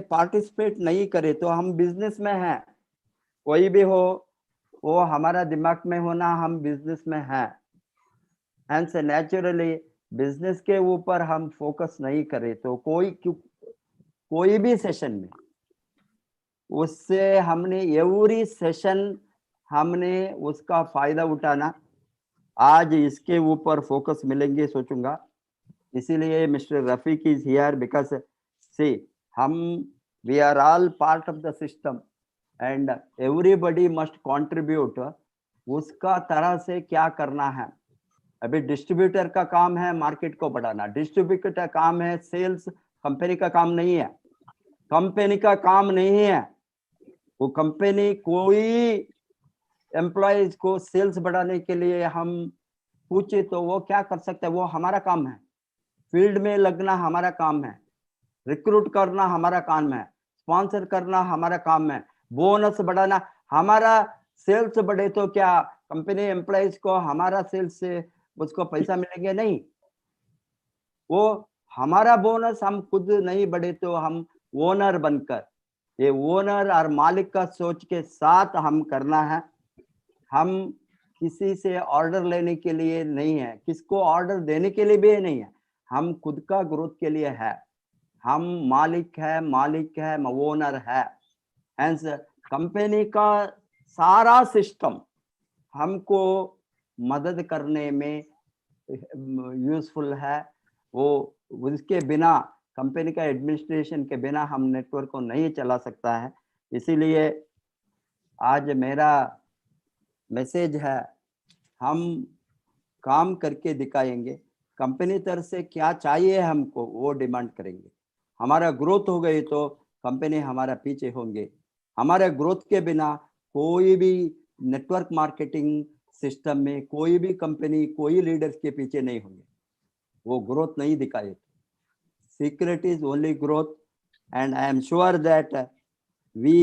Participate नहीं करे तो हम बिजनेस में हैं, कोई भी हो वो हमारा दिमाग में होना हम बिजनेस में हैं, एंड से नेचुरली बिजनेस के ऊपर हम फोकस नहीं करें तो कोई भी सेशन में उससे हमने एवरी सेशन हमने उसका फायदा उठाना, आज इसके ऊपर फोकस मिलेंगे सोचूंगा। इसीलिए mister Rafiq is here because see हम we are all part of the system and everybody must contribute, उसका तरह से क्या करना है। अभी डिस्ट्रीब्यूटर का काम है मार्केट को बढ़ाना, डिस्ट्रीब्यूटर का काम है सेल्स, कंपनी का काम नहीं है, कंपनी का काम नहीं है। वो कंपनी कोई एम्प्लॉयज को सेल्स बढ़ाने के लिए हम पूछे तो वो क्या कर सकता है, वो हमारा काम है। फील्ड में लगना हमारा काम है, रिक्रूट करना हमारा काम है, स्पॉन्सर करना हमारा काम है, बोनस बढ़ाना हमारा। सेल्स बढ़े तो क्या कंपनी एम्प्लॉयज को हमारा सेल्स से उसको पैसा मिलेंगे? नहीं, वो हमारा बोनस हम खुद नहीं बढ़े तो हम ओनर बनकर, ये ओनर और मालिक का सोच के साथ हम करना है। हम किसी से ऑर्डर लेने के लिए नहीं है, किसको ऑर्डर देने के लिए भी नहीं है, हम खुद का ग्रोथ के लिए है। हम मालिक है ओनर है, हेंस कंपनी का सारा सिस्टम हमको मदद करने में यूजफुल है। वो उसके बिना, कंपनी का एडमिनिस्ट्रेशन के बिना हम नेटवर्क को नहीं चला सकता है। इसीलिए आज मेरा मैसेज है, हम काम करके दिखाएंगे, कंपनी तरफ से क्या चाहिए हमको वो डिमांड करेंगे। हमारा ग्रोथ हो गई तो कंपनी हमारा पीछे होंगे। हमारे ग्रोथ के बिना कोई भी नेटवर्क मार्केटिंग सिस्टम में कोई भी कंपनी कोई लीडर्स के पीछे नहीं होंगे, वो ग्रोथ नहीं दिखाए। Secret is only growth, and I am sure that we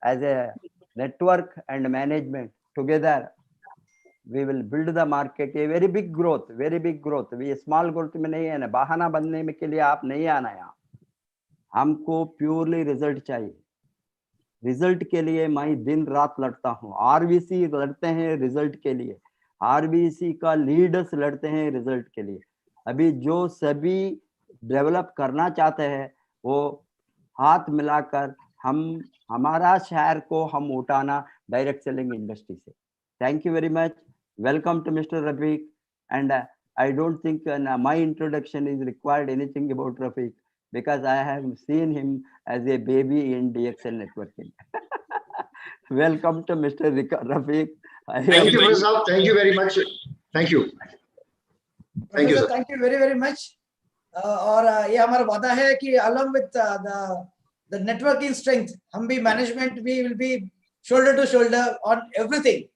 as a network and management together we will build the market a very big growth, very big growth। we small growth में नहीं है ना, बहाना बनने में के लिए आप नहीं आना यहाँ। हमको प्योरली रिजल्ट चाहिए। रिजल्ट के लिए मैं दिन रात लड़ता हूँ, आरबीसी लड़ते हैं रिजल्ट के लिए, आरबीसी का लीडर्स लड़ते हैं रिजल्ट के लिए। अभी जो सभी डेवलप करना चाहते हैं वो हाथ मिलाकर हम हमारा शहर को हम उठाना डायरेक्ट सेलिंग इंडस्ट्री से। Thank you very much, welcome to mister Rafiq, and I don't think my introduction is required anything about Rafiq because I have seen him as a baby in DXL networking. Welcome to Mr. Rafiq. Thank you, sir. Thank you very much. Thank you. Thank you, sir. Thank you very, very much. और ये हमारा वादा है कि along with the networking strength, हम भी management भी will be shoulder to shoulder on everything.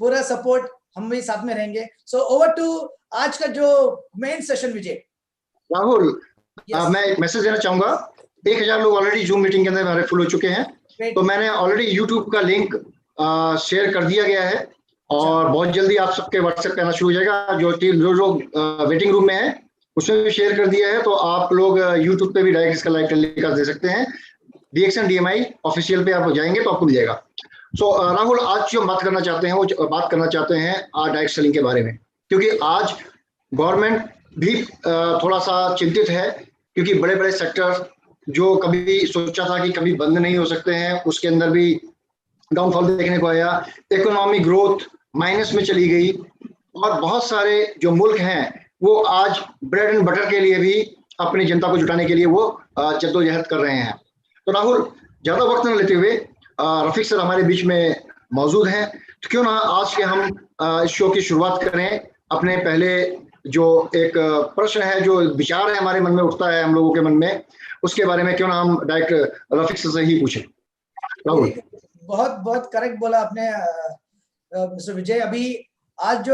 पूरा support हम भी साथ में रहेंगे. So over to आज का जो main session विजय. राहुल, मैं एक मैसेज देना चाहूंगा। 1000 लोग ऑलरेडी जूम मीटिंग के अंदर हमारे फुल हो चुके हैं, तो मैंने ऑलरेडी यूट्यूब का लिंक शेयर कर दिया गया है और बहुत जल्दी आप सबके व्हाट्सएप पे आना शुरू हो जाएगा। जो लोग वेटिंग रूम में है उसमें भी शेयर कर दिया है, तो आप लोग यूट्यूब पे भी डायरेक्ट इसका लाइव टेलीकास्ट दे सकते हैं। DXN DMI ऑफिशियल पे आप जाएंगे तो आपको मिल जाएगा। सो राहुल, आज जो बात करना चाहते हैं वो बात करना चाहते हैं डायरेक्ट सेलिंग के बारे में, क्योंकि आज गवर्नमेंट भी थोड़ा सा चिंतित है, क्योंकि बड़े बड़े सेक्टर जो कभी सोचा था कि कभी बंद नहीं हो सकते हैं, उसके अंदर भी डाउनफॉल देखने को आया। इकोनॉमिक ग्रोथ माइनस में चली गई और बहुत सारे जो मुल्क हैं वो आज ब्रेड एंड बटर के लिए भी अपनी जनता को जुटाने के लिए वो जद्दोजहद कर रहे हैं। तो राहुल, ज्यादा वक्त न लेते हुए रफीक सर हमारे बीच में मौजूद हैं, तो क्यों ना आज के हम इस शो की शुरुआत करें। अपने पहले जो एक प्रश्न है, जो विचार है हमारे मन में उठता है हम लोगों के मन में, उसके बारे में क्यों ना हम डायरेक्ट रफीक से ही पूछें। राहुल, बहुत बहुत करेक्ट बोला आपने मिस्टर विजय। अभी आज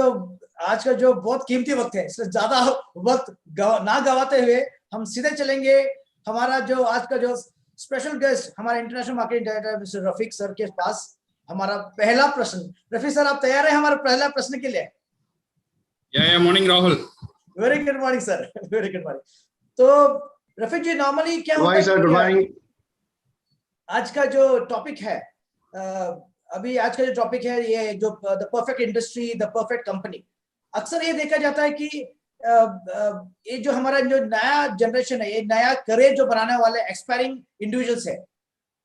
का जो बहुत कीमती वक्त है, इसलिए ज्यादा वक्त ना गवाते हुए हम सीधे चलेंगे हमारा जो आज का जो स्पेशल गेस्ट हमारे international marketing director mister Rafiq sir के पास। हमारा पहला प्रश्न, रफीक सर आप तैयार हैं हमारे पहला प्रश्न के लिए? Morning Rahul. Very good morning sir, very good morning. तो रफीक जी, नॉर्मली क्या होता है? Sir good morning. आज का जो टॉपिक है, अभी आज का जो टॉपिक है ये जो the perfect industry, the perfect company, अक्सर ये देखा जाता है कि ये जो हमारा जो नया जनरेशन है, ये नया करियर जो बनाने वाले एक्सपायरिंग इंडिविजुअल्स है।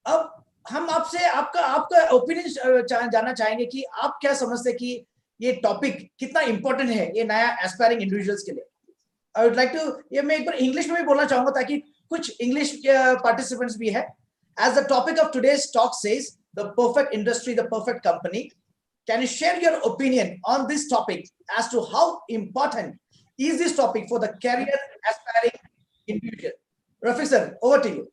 अब हम आपसे आपका ओपिनियन जानना चाहेंगे कि आप क्या समझते हैं कि ये टॉपिक कितना इंपॉर्टेंट है ये नया एस्पायरिंग इंडिविजुअल्स के लिए। आई वुड लाइक टू, ये मैं एक बार इंग्लिश में भी बोलना चाहूंगा ताकि कुछ इंग्लिश पार्टिसिपेंट्स भी है। As the topic of today's talk says, the perfect industry, the perfect company, can you share your opinion on this topic as to how important is this topic for the career aspiring individual? Rafi sir, over to you.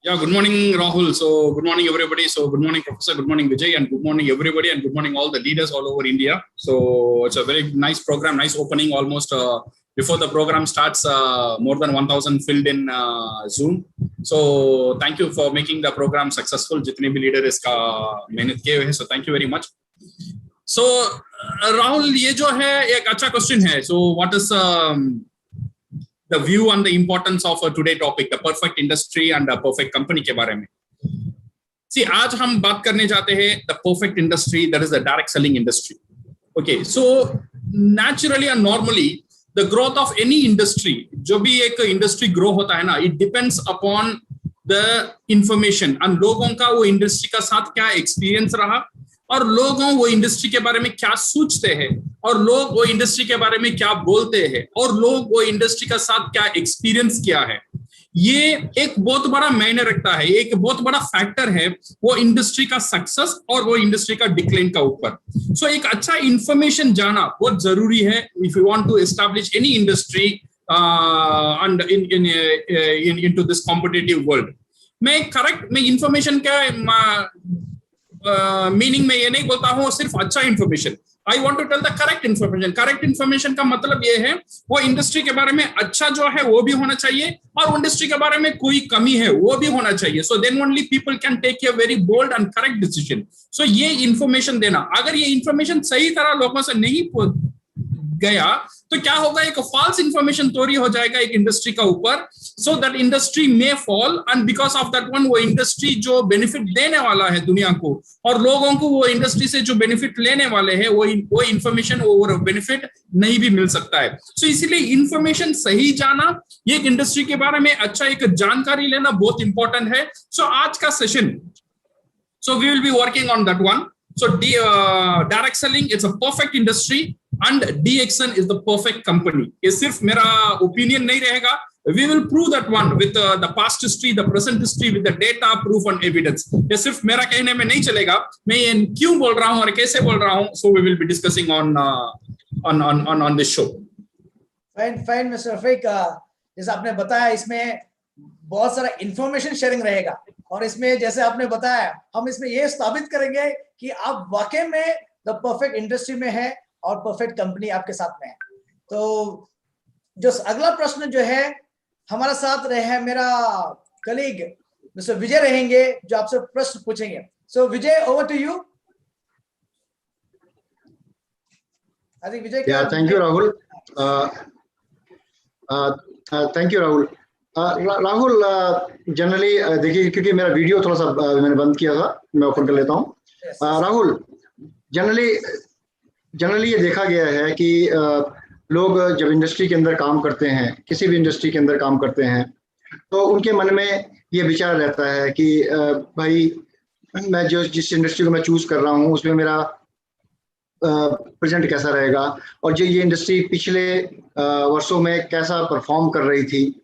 Yeah, good morning, Rahul. So, good morning, everybody. So, good morning, Professor. Good morning, Vijay. And good morning, everybody. And good morning, all the leaders all over India. So, it's a very nice program, nice opening. Almost before the program starts, more than 1,000 filled in Zoom. So, thank you for making the program successful. जितने भी leader इसका मेहनत किए हुए हैं. So, thank you very much. So, Rahul, ये जो है एक अच्छा question है. So, what is the view on the importance of today topic, the perfect industry and the perfect company के बारे में? See, आज हम बात करने जाते हैं the perfect industry, that is the direct selling industry. Okay, so naturally and normally the growth of any industry, जो भी एक industry grow होता है ना, it depends upon the information and लोगों का वो industry का साथ क्या experience रहा और लोगों वो इंडस्ट्री के बारे में क्या सोचते हैं और लोग वो इंडस्ट्री के बारे में क्या बोलते हैं और लोग वो इंडस्ट्री का साथ क्या एक्सपीरियंस किया है। ये एक बहुत बड़ा मायने रखता है, एक बहुत बड़ा फैक्टर है वो इंडस्ट्री का सक्सेस और वो इंडस्ट्री का डिक्लाइन का ऊपर। सो एक अच्छा इंफॉर्मेशन जाना बहुत जरूरी है if you want to establish any industry and into this competitive world. मैं इंफॉर्मेशन का मीनिंग में ये नहीं बोलता हूँ सिर्फ अच्छा information. I want to tell the correct information. Correct information का मतलब ये है वो इंडस्ट्री के बारे में अच्छा जो है वो भी होना चाहिए और इंडस्ट्री के बारे में कोई कमी है वो भी होना चाहिए। So then only people can take a very bold and correct decision. So ये इंफॉर्मेशन देना, अगर ये इंफॉर्मेशन सही तरह लोगों से नहीं गया तो क्या होगा, एक फॉल्स इंफॉर्मेशन तोरी हो जाएगा एक इंडस्ट्री का ऊपर। सो दैट इंडस्ट्री में fall and because of that one वो इंडस्ट्री जो बेनिफिट देने वाला है दुनिया को और लोगों को वो इंडस्ट्री से जो बेनिफिट लेने वाले हैं वो इंफॉर्मेशन वो बेनिफिट नहीं भी मिल सकता है। सो इसीलिए इंफॉर्मेशन सही जाना, ये एक इंडस्ट्री के बारे में अच्छा एक जानकारी लेना बहुत इंपॉर्टेंट है। सो आज का session, so we will be working on that one. So direct selling, it's a perfect industry and DXN is the perfect company. ये सिर्फ मेरा ओपिनियन नहीं रहेगा, we will prove that one with the past history, the present history, with the data, proof and evidence. ये सिर्फ मेरा कहने में नहीं चलेगा, मैं ये क्यों बोल रहा हूँ और कैसे बोल रहा हूँ, so we will be discussing on this show. Fine, Mr. Rafiq, जैसे आपने बताया इसमें बहुत सारा इंफॉर्मेशन शेयरिंग रहेगा और इसमें जैसे आपने बताया हम इसमें ये साबित करेंगे कि आप वाकई में द परफेक्ट इंडस्ट्री में है और परफेक्ट कंपनी आपके साथ में है। तो जो अगला प्रश्न जो है हमारा साथ रहे मेरा कलीग मिस्टर विजय रहेंगे जो आपसे प्रश्न पूछेंगे। So Vijay, over to you. I think Vijay. Thank you Rahul. Thank you Rahul. Rahul, generally देखिए क्योंकि मेरा वीडियो थोड़ा सा मैंने बंद किया था, मैं ओपन कर लेता हूँ। राहुल, जनरली ये देखा गया है कि लोग जब इंडस्ट्री के अंदर काम करते हैं, किसी भी इंडस्ट्री के अंदर काम करते हैं, तो उनके मन में ये विचार रहता है कि भाई मैं जिस इंडस्ट्री को मैं चूज कर रहा हूँ उसमें मेरा प्रेजेंट कैसा रहेगा और जो ये इंडस्ट्री पिछले वर्षों में कैसा परफॉर्म कर रही थी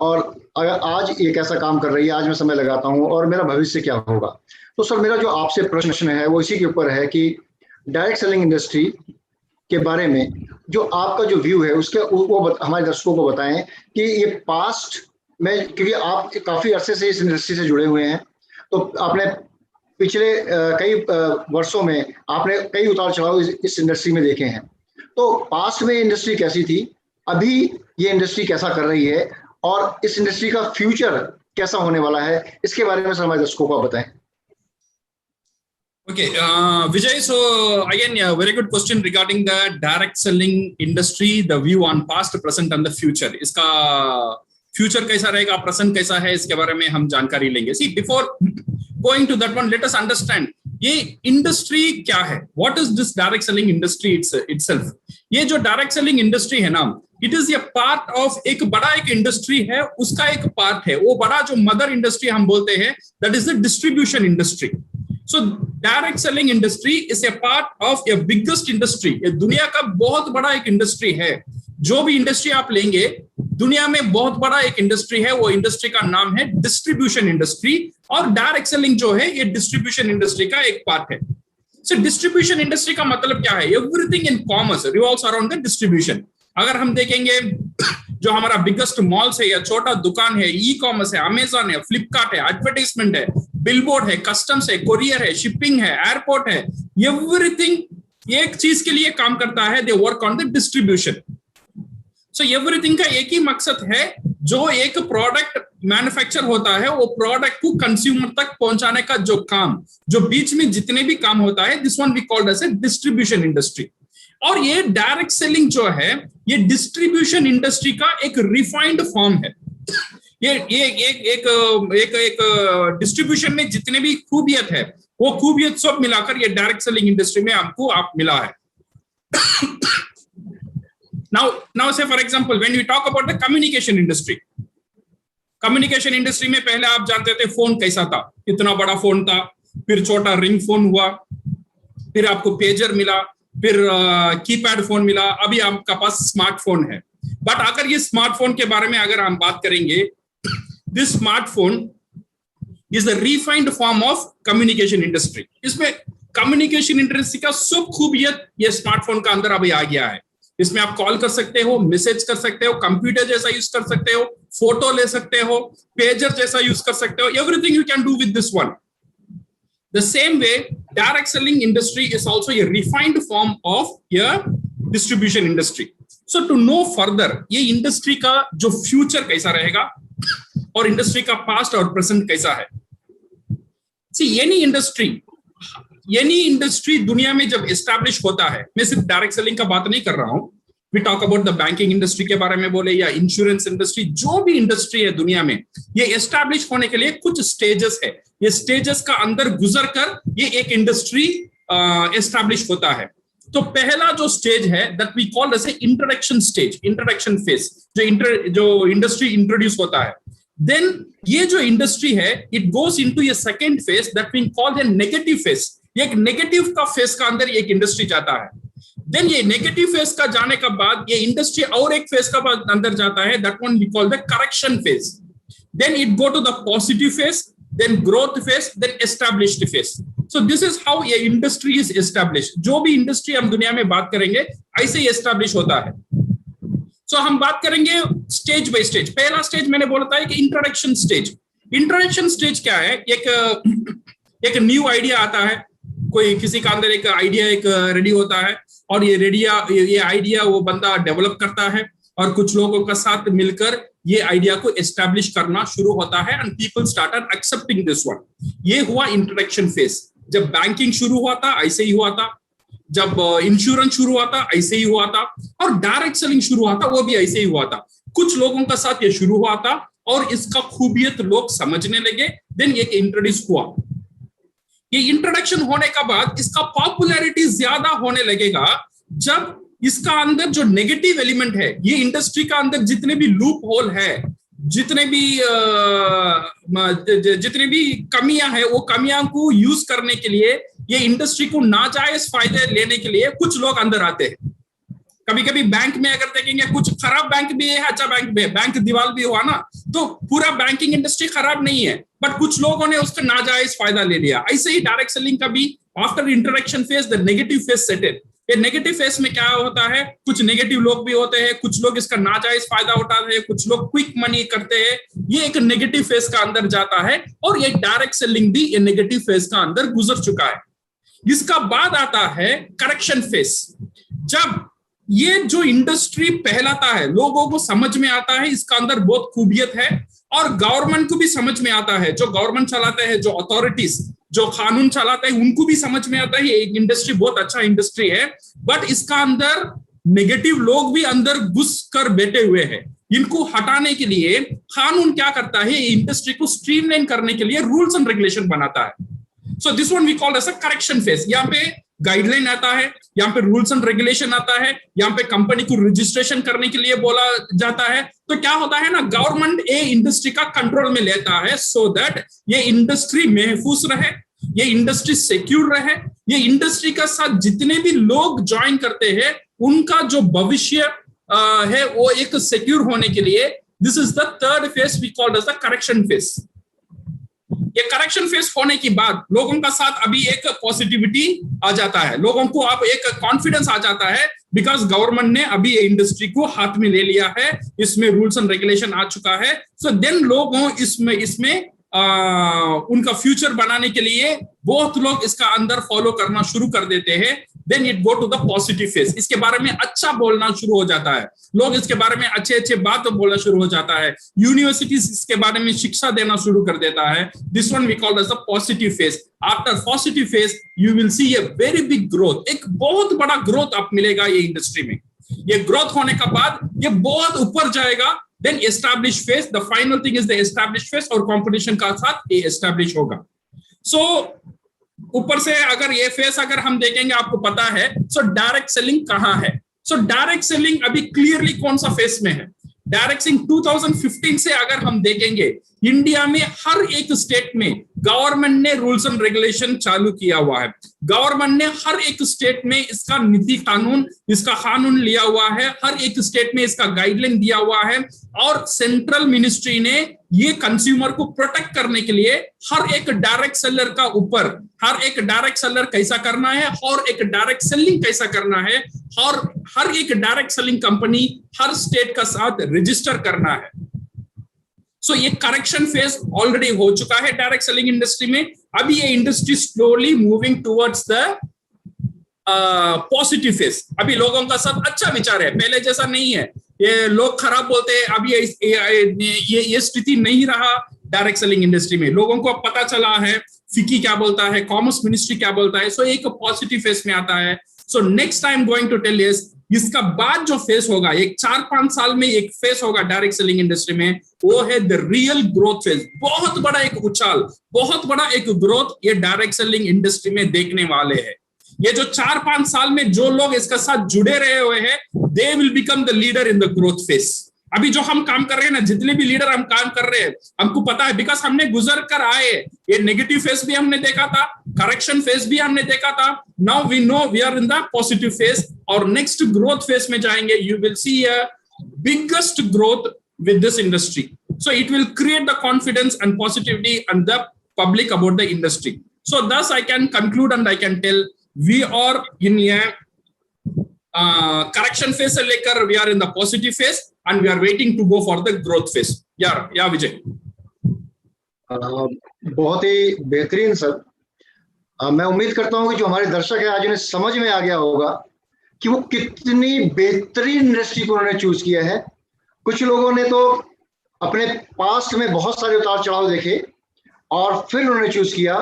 और अगर आज ये कैसा काम कर रही है, आज मैं समय लगाता हूँ और मेरा भविष्य क्या होगा। तो सर मेरा जो आपसे प्रश्न है वो इसी के ऊपर है कि डायरेक्ट सेलिंग इंडस्ट्री के बारे में जो आपका जो व्यू है उसके वो हमारे दर्शकों को बताएं कि ये पास्ट में, क्योंकि आप काफी अरसे से इस इंडस्ट्री से जुड़े हुए हैं, तो आपने पिछले कई वर्षों में आपने कई उतार चढ़ाव इस इंडस्ट्री में देखे हैं। तो पास्ट में इंडस्ट्री कैसी थी, अभी ये इंडस्ट्री कैसा कर रही है और इस इंडस्ट्री का फ्यूचर कैसा होने वाला है, इसके बारे में सर हमारे दर्शकों को बताएं। Okay, Vijay, so again, a very good question regarding the direct selling industry, the view on past, present and the future. इसका फ्यूचर कैसा रहेगा, प्रेजेंट कैसा है, इसके बारे में हम जानकारी लेंगे। See before going to that one, let us understand ये इंडस्ट्री क्या है, what is this direct selling industry itself. ये जो डायरेक्ट सेलिंग इंडस्ट्री है ना, it is a part of एक बड़ा एक इंडस्ट्री है, उसका एक पार्ट है। वो बड़ा जो मदर इंडस्ट्री हम बोलते हैं, that is the distribution industry. So direct selling industry is a part of A biggest industry. ये दुनिया का बहुत बड़ा एक इंडस्ट्री है। जो भी इंडस्ट्री आप लेंगे, दुनिया में बहुत बड़ा एक इंडस्ट्री है, वो इंडस्ट्री का नाम है डिस्ट्रीब्यूशन इंडस्ट्री। और डायरेक्ट सेलिंग जो है, ये डिस्ट्रीब्यूशन इंडस्ट्री का एक पार्ट है। सो डिस्ट्रीब्यूशन इंडस्ट्री का मतलब क्या है? Everything in commerce revolves around the distribution. अगर हम देखेंगे जो हमारा बिगेस्ट मॉल्स है या छोटा दुकान है, ई कॉमर्स है, अमेजॉन है, फ्लिपकार्ट है, एडवर्टाइजमेंट है, बिलबोर्ड है, कस्टम्स है, कोरियर है, शिपिंग है, एयरपोर्ट है, एवरीथिंग एक चीज के लिए काम करता है, they work on the distribution. So everything का एक ही मकसद है, जो एक प्रोडक्ट मैन्युफैक्चर होता है, वो प्रोडक्ट को कंज्यूमर तक पहुंचाने का जो काम, जो बीच में जितने भी काम होता है, this one we called as a distribution industry. और ये डायरेक्ट सेलिंग जो है, ये डिस्ट्रीब्यूशन इंडस्ट्री का एक रिफाइंड फॉर्म है। ये एक डिस्ट्रीब्यूशन में जितने भी खूबियत है, वो खूबियत सब मिलाकर ये डायरेक्ट सेलिंग इंडस्ट्री में आपको मिला है। Now say for example, when we talk about the communication industry, communication industry में पहले आप जानते थे फोन कैसा था, इतना बड़ा फोन था, फिर छोटा रिंग फोन हुआ, फिर आपको पेजर मिला, फिर कीपैड फोन मिला, अभी आपका पास स्मार्टफोन है। बट अगर ये स्मार्टफोन के बारे में अगर हम बात करेंगे, this smartphone is the refined form of communication industry. इसमें कम्युनिकेशन इंडस्ट्री का सब खूबियत ये स्मार्टफोन का अंदर अभी आ गया है। इसमें आप कॉल कर सकते हो, मैसेज कर सकते हो, कंप्यूटर जैसा यूज कर सकते हो, फोटो ले सकते हो, पेजर जैसा यूज कर सकते हो, everything you can do with this one. The same way, direct selling industry is also a refined form of a distribution industry. So to know further, ये इंडस्ट्री का जो फ्यूचर कैसा रहेगा और इंडस्ट्री का पास्ट और प्रेजेंट कैसा है। See, any industry दुनिया में जब एस्टैब्लिश होता है, मैं सिर्फ डायरेक्ट सेलिंग का बात नहीं कर रहा हूं, we talk about the banking industry के बारे में बोले या इंश्योरेंस इंडस्ट्री, जो भी इंडस्ट्री है दुनिया में, ये एस्टैब्लिश होने के लिए कुछ स्टेजेस है। ये स्टेजेस का अंदर गुजर कर ये एक इंडस्ट्री एस्टैब्लिश होता है। तो पहला जो स्टेज है, that we call as a introduction stage, introduction phase, जो इंडस्ट्री इंट्रोड्यूस होता है। देन ये जो इंडस्ट्री है, it goes into a second phase that we call a negative phase. एक नेगेटिव का फेज का अंदर एक इंडस्ट्री जाता है। देन ये नेगेटिव फेज का जाने के बाद ये इंडस्ट्री और एक फेज का अंदर जाता है, that one we call the correction phase. Then it go to the positive phase, then growth phase, then established phase. So this is how a industry is established. जो भी इंडस्ट्री हम दुनिया में बात करेंगे, ऐसे ही एस्टैब्लिश होता है। So हम बात करेंगे स्टेज बाय स्टेज। पहला स्टेज मैंने बोला था कि इंट्रोडक्शन स्टेज। इंट्रोडक्शन स्टेज क्या है? एक न्यू आइडिया आता है, कोई किसी का अंदर एक आइडिया एक रेडी होता है, और ये आइडिया वो बंदा डेवलप करता है, और कुछ लोगों का साथ मिलकर ये आइडिया को एस्टैब्लिश करना शुरू होता है, and people started accepting this one. ये हुआ इंट्रोडक्शन फेज। जब बैंकिंग शुरू हुआ था, ऐसे ही हुआ था। जब इंश्योरेंस शुरू हुआ था, ऐसे ही हुआ था। और डायरेक्ट सेलिंग शुरू हुआ था, वो भी ऐसे ही हुआ था। कुछ लोगों का साथ ये शुरू हुआ था, और इसका खूबियत लोग समझने लगे, देन ये इंट्रोड्यूस हुआ। ये इंट्रोडक्शन होने का बाद इसका पॉपुलैरिटी ज्यादा होने लगेगा जब इसका अंदर जो नेगेटिव एलिमेंट है, ये इंडस्ट्री का अंदर जितने भी लूप होल है, जितने भी कमियां है, वो कमियां को यूज करने के लिए, ये इंडस्ट्री को नाजायज फायदे लेने के लिए कुछ लोग अंदर आते हैं। कभी कभी बैंक में अगर देखेंगे, कुछ खराब बैंक भी है, अच्छा बैंक भी है, बैंक दिवाल भी हुआ ना, तो पूरा बैंकिंग इंडस्ट्री खराब नहीं है, बट कुछ लोगों ने उसका नाजायज फायदा ले लिया। ऐसे ही डायरेक्ट सेलिंग का भी after introduction phase the negative phase set in. ये नेगेटिव फेज में क्या होता है, कुछ नेगेटिव लोग भी होते हैं, कुछ लोग इसका नाजायज फायदा उठाते हैं, कुछ लोग क्विक मनी करते हैं। ये एक नेगेटिव फेज का अंदर जाता है, और ये डायरेक्ट सेलिंग भी ये नेगेटिव फेज का अंदर गुजर चुका है। इसका बाद आता है करेक्शन फेज। जब ये जो इंडस्ट्री पहलाता है, लोगों को समझ में आता है इसका अंदर बहुत खूबियत है, और गवर्नमेंट को भी समझ में आता है, जो गवर्नमेंट चलाते हैं, जो अथॉरिटीज जो कानून चलाते हैं, उनको भी समझ में आता है ये एक इंडस्ट्री बहुत अच्छा इंडस्ट्री है, बट इसका अंदर नेगेटिव लोग भी अंदर घुस कर बैठे हुए हैं। इनको हटाने के लिए कानून क्या करता है, इंडस्ट्री को स्ट्रीमलाइन करने के लिए रूल्स एंड रेगुलेशन बनाता है। So this one we call as a correction phase. यहाँ पे गाइडलाइन आता है, यहाँ पे रूल्स एंड रेगुलेशन आता है, यहाँ पे कंपनी को रजिस्ट्रेशन करने के लिए बोला जाता है। तो क्या होता है ना, गवर्नमेंट ये इंडस्ट्री का कंट्रोल में लेता है सो दैट ये इंडस्ट्री महफूज रहे, ये इंडस्ट्री सिक्योर रहे, ये इंडस्ट्री का साथ जितने भी लोग ज्वाइन करते हैं उनका जो भविष्य है वो एक सिक्योर होने के लिए this is the third phase we called as the correction phase. ये करेक्शन फेज होने के बाद लोगों का साथ अभी एक पॉजिटिविटी आ जाता है, लोगों को अब एक कॉन्फिडेंस आ जाता है बिकॉज गवर्नमेंट ने अभी ये इंडस्ट्री को हाथ में ले लिया है, इसमें रूल्स एंड रेगुलेशन आ चुका है। सो देन लोगों इसमें उनका फ्यूचर बनाने के लिए बहुत लोग इसका अंदर फॉलो करना शुरू कर देते हैं। Then it go to the positive phase, इसके बारे में अच्छा बोलना शुरू हो जाता है, लोग इसके बारे में अच्छे अच्छे बात बोलना शुरू हो जाता है, यूनिवर्सिटीज इसके बारे में शिक्षा देना शुरू कर देता है। This one we call as the positive phase. After positive phase you will see a very big growth, एक बहुत बड़ा ग्रोथ आप मिलेगा ये इंडस्ट्री में। ये ग्रोथ होने का बाद ये बहुत ऊपर जाएगा। Then establish phase, the final thing is the establish phase, और कंपटीशन का साथ ये एस्टैब्लिश होगा। सो ऊपर से अगर ये फेस अगर हम देखेंगे आपको पता है, सो डायरेक्ट सेलिंग कहाँ है। सो डायरेक्ट सेलिंग अभी क्लियरली कौन सा फेस में है, डायरेक्ट सेलिंग 2015 से अगर हम देखेंगे इंडिया में हर एक स्टेट में गवर्नमेंट ने रूल्स एंड रेगुलेशन चालू किया हुआ है। गवर्नमेंट ने हर एक स्टेट में इसका नीति कानून, इसका कानून लिया हुआ है, हर एक स्टेट में इसका गाइडलाइन दिया हुआ है, और सेंट्रल मिनिस्ट्री ने ये कंज्यूमर को प्रोटेक्ट करने के लिए हर एक डायरेक्ट सेलर का ऊपर, हर एक डायरेक्ट सेलर कैसा करना है और एक डायरेक्ट सेलिंग कैसा करना है, और हर एक डायरेक्ट सेलिंग कंपनी हर स्टेट का साथ रजिस्टर करना है। सो ये करेक्शन फेज ऑलरेडी हो चुका है डायरेक्ट सेलिंग इंडस्ट्री में। अभी ये industry slowly moving towards the positive phase. अभी लोगों का सब अच्छा विचार है, पहले जैसा नहीं है, ये लोग खराब बोलते हैं, अभी ये स्थिति नहीं रहा डायरेक्ट सेलिंग इंडस्ट्री में। लोगों को अब पता चला है फिकी क्या बोलता है, कॉमर्स मिनिस्ट्री क्या बोलता है, सो एक पॉजिटिव फेज में आता है। So next time going to tell is, इसका बाद जो फेस होगा, एक 4-5 साल में एक फेस होगा डायरेक्ट सेलिंग इंडस्ट्री में, वो है द रियल ग्रोथ फेज। बहुत बड़ा एक उछाल, बहुत बड़ा एक ग्रोथ ये डायरेक्ट सेलिंग इंडस्ट्री में देखने वाले हैं। ये जो 4-5 साल में जो लोग इसके साथ जुड़े रहे हुए हैं, they will become the leader in the growth phase. अभी जो हम काम कर रहे हैं ना, जितने भी लीडर हम काम कर रहे हैं, हमको पता है बिकॉज हमने गुजर कर आए। ये नेगेटिव फेज भी हमने देखा था, करेक्शन फेज भी हमने देखा था। Now we know we are in the positive phase, और नेक्स्ट ग्रोथ फेज में जाएंगे। You will see a biggest growth with this industry. So it will create the confidence and positivity and the public about the industry. So thus I can conclude and I can tell we are in a correction phase से लेकर we are in the positive phase and we are waiting to go for the growth phase. Yeah विजय। बहुत ही बेहतरीन sir. मैं उम्मीद करता हूँ कि जो हमारे दर्शक हैं आज उन्हें समझ में आ गया होगा कि वो कितनी बेहतरीन इंडस्ट्री को उन्होंने चूज किया है। कुछ लोगों ने तो अपने पास्ट में बहुत सारे उतार चढ़ाव देखे और फिर उन्होंने चूज किया।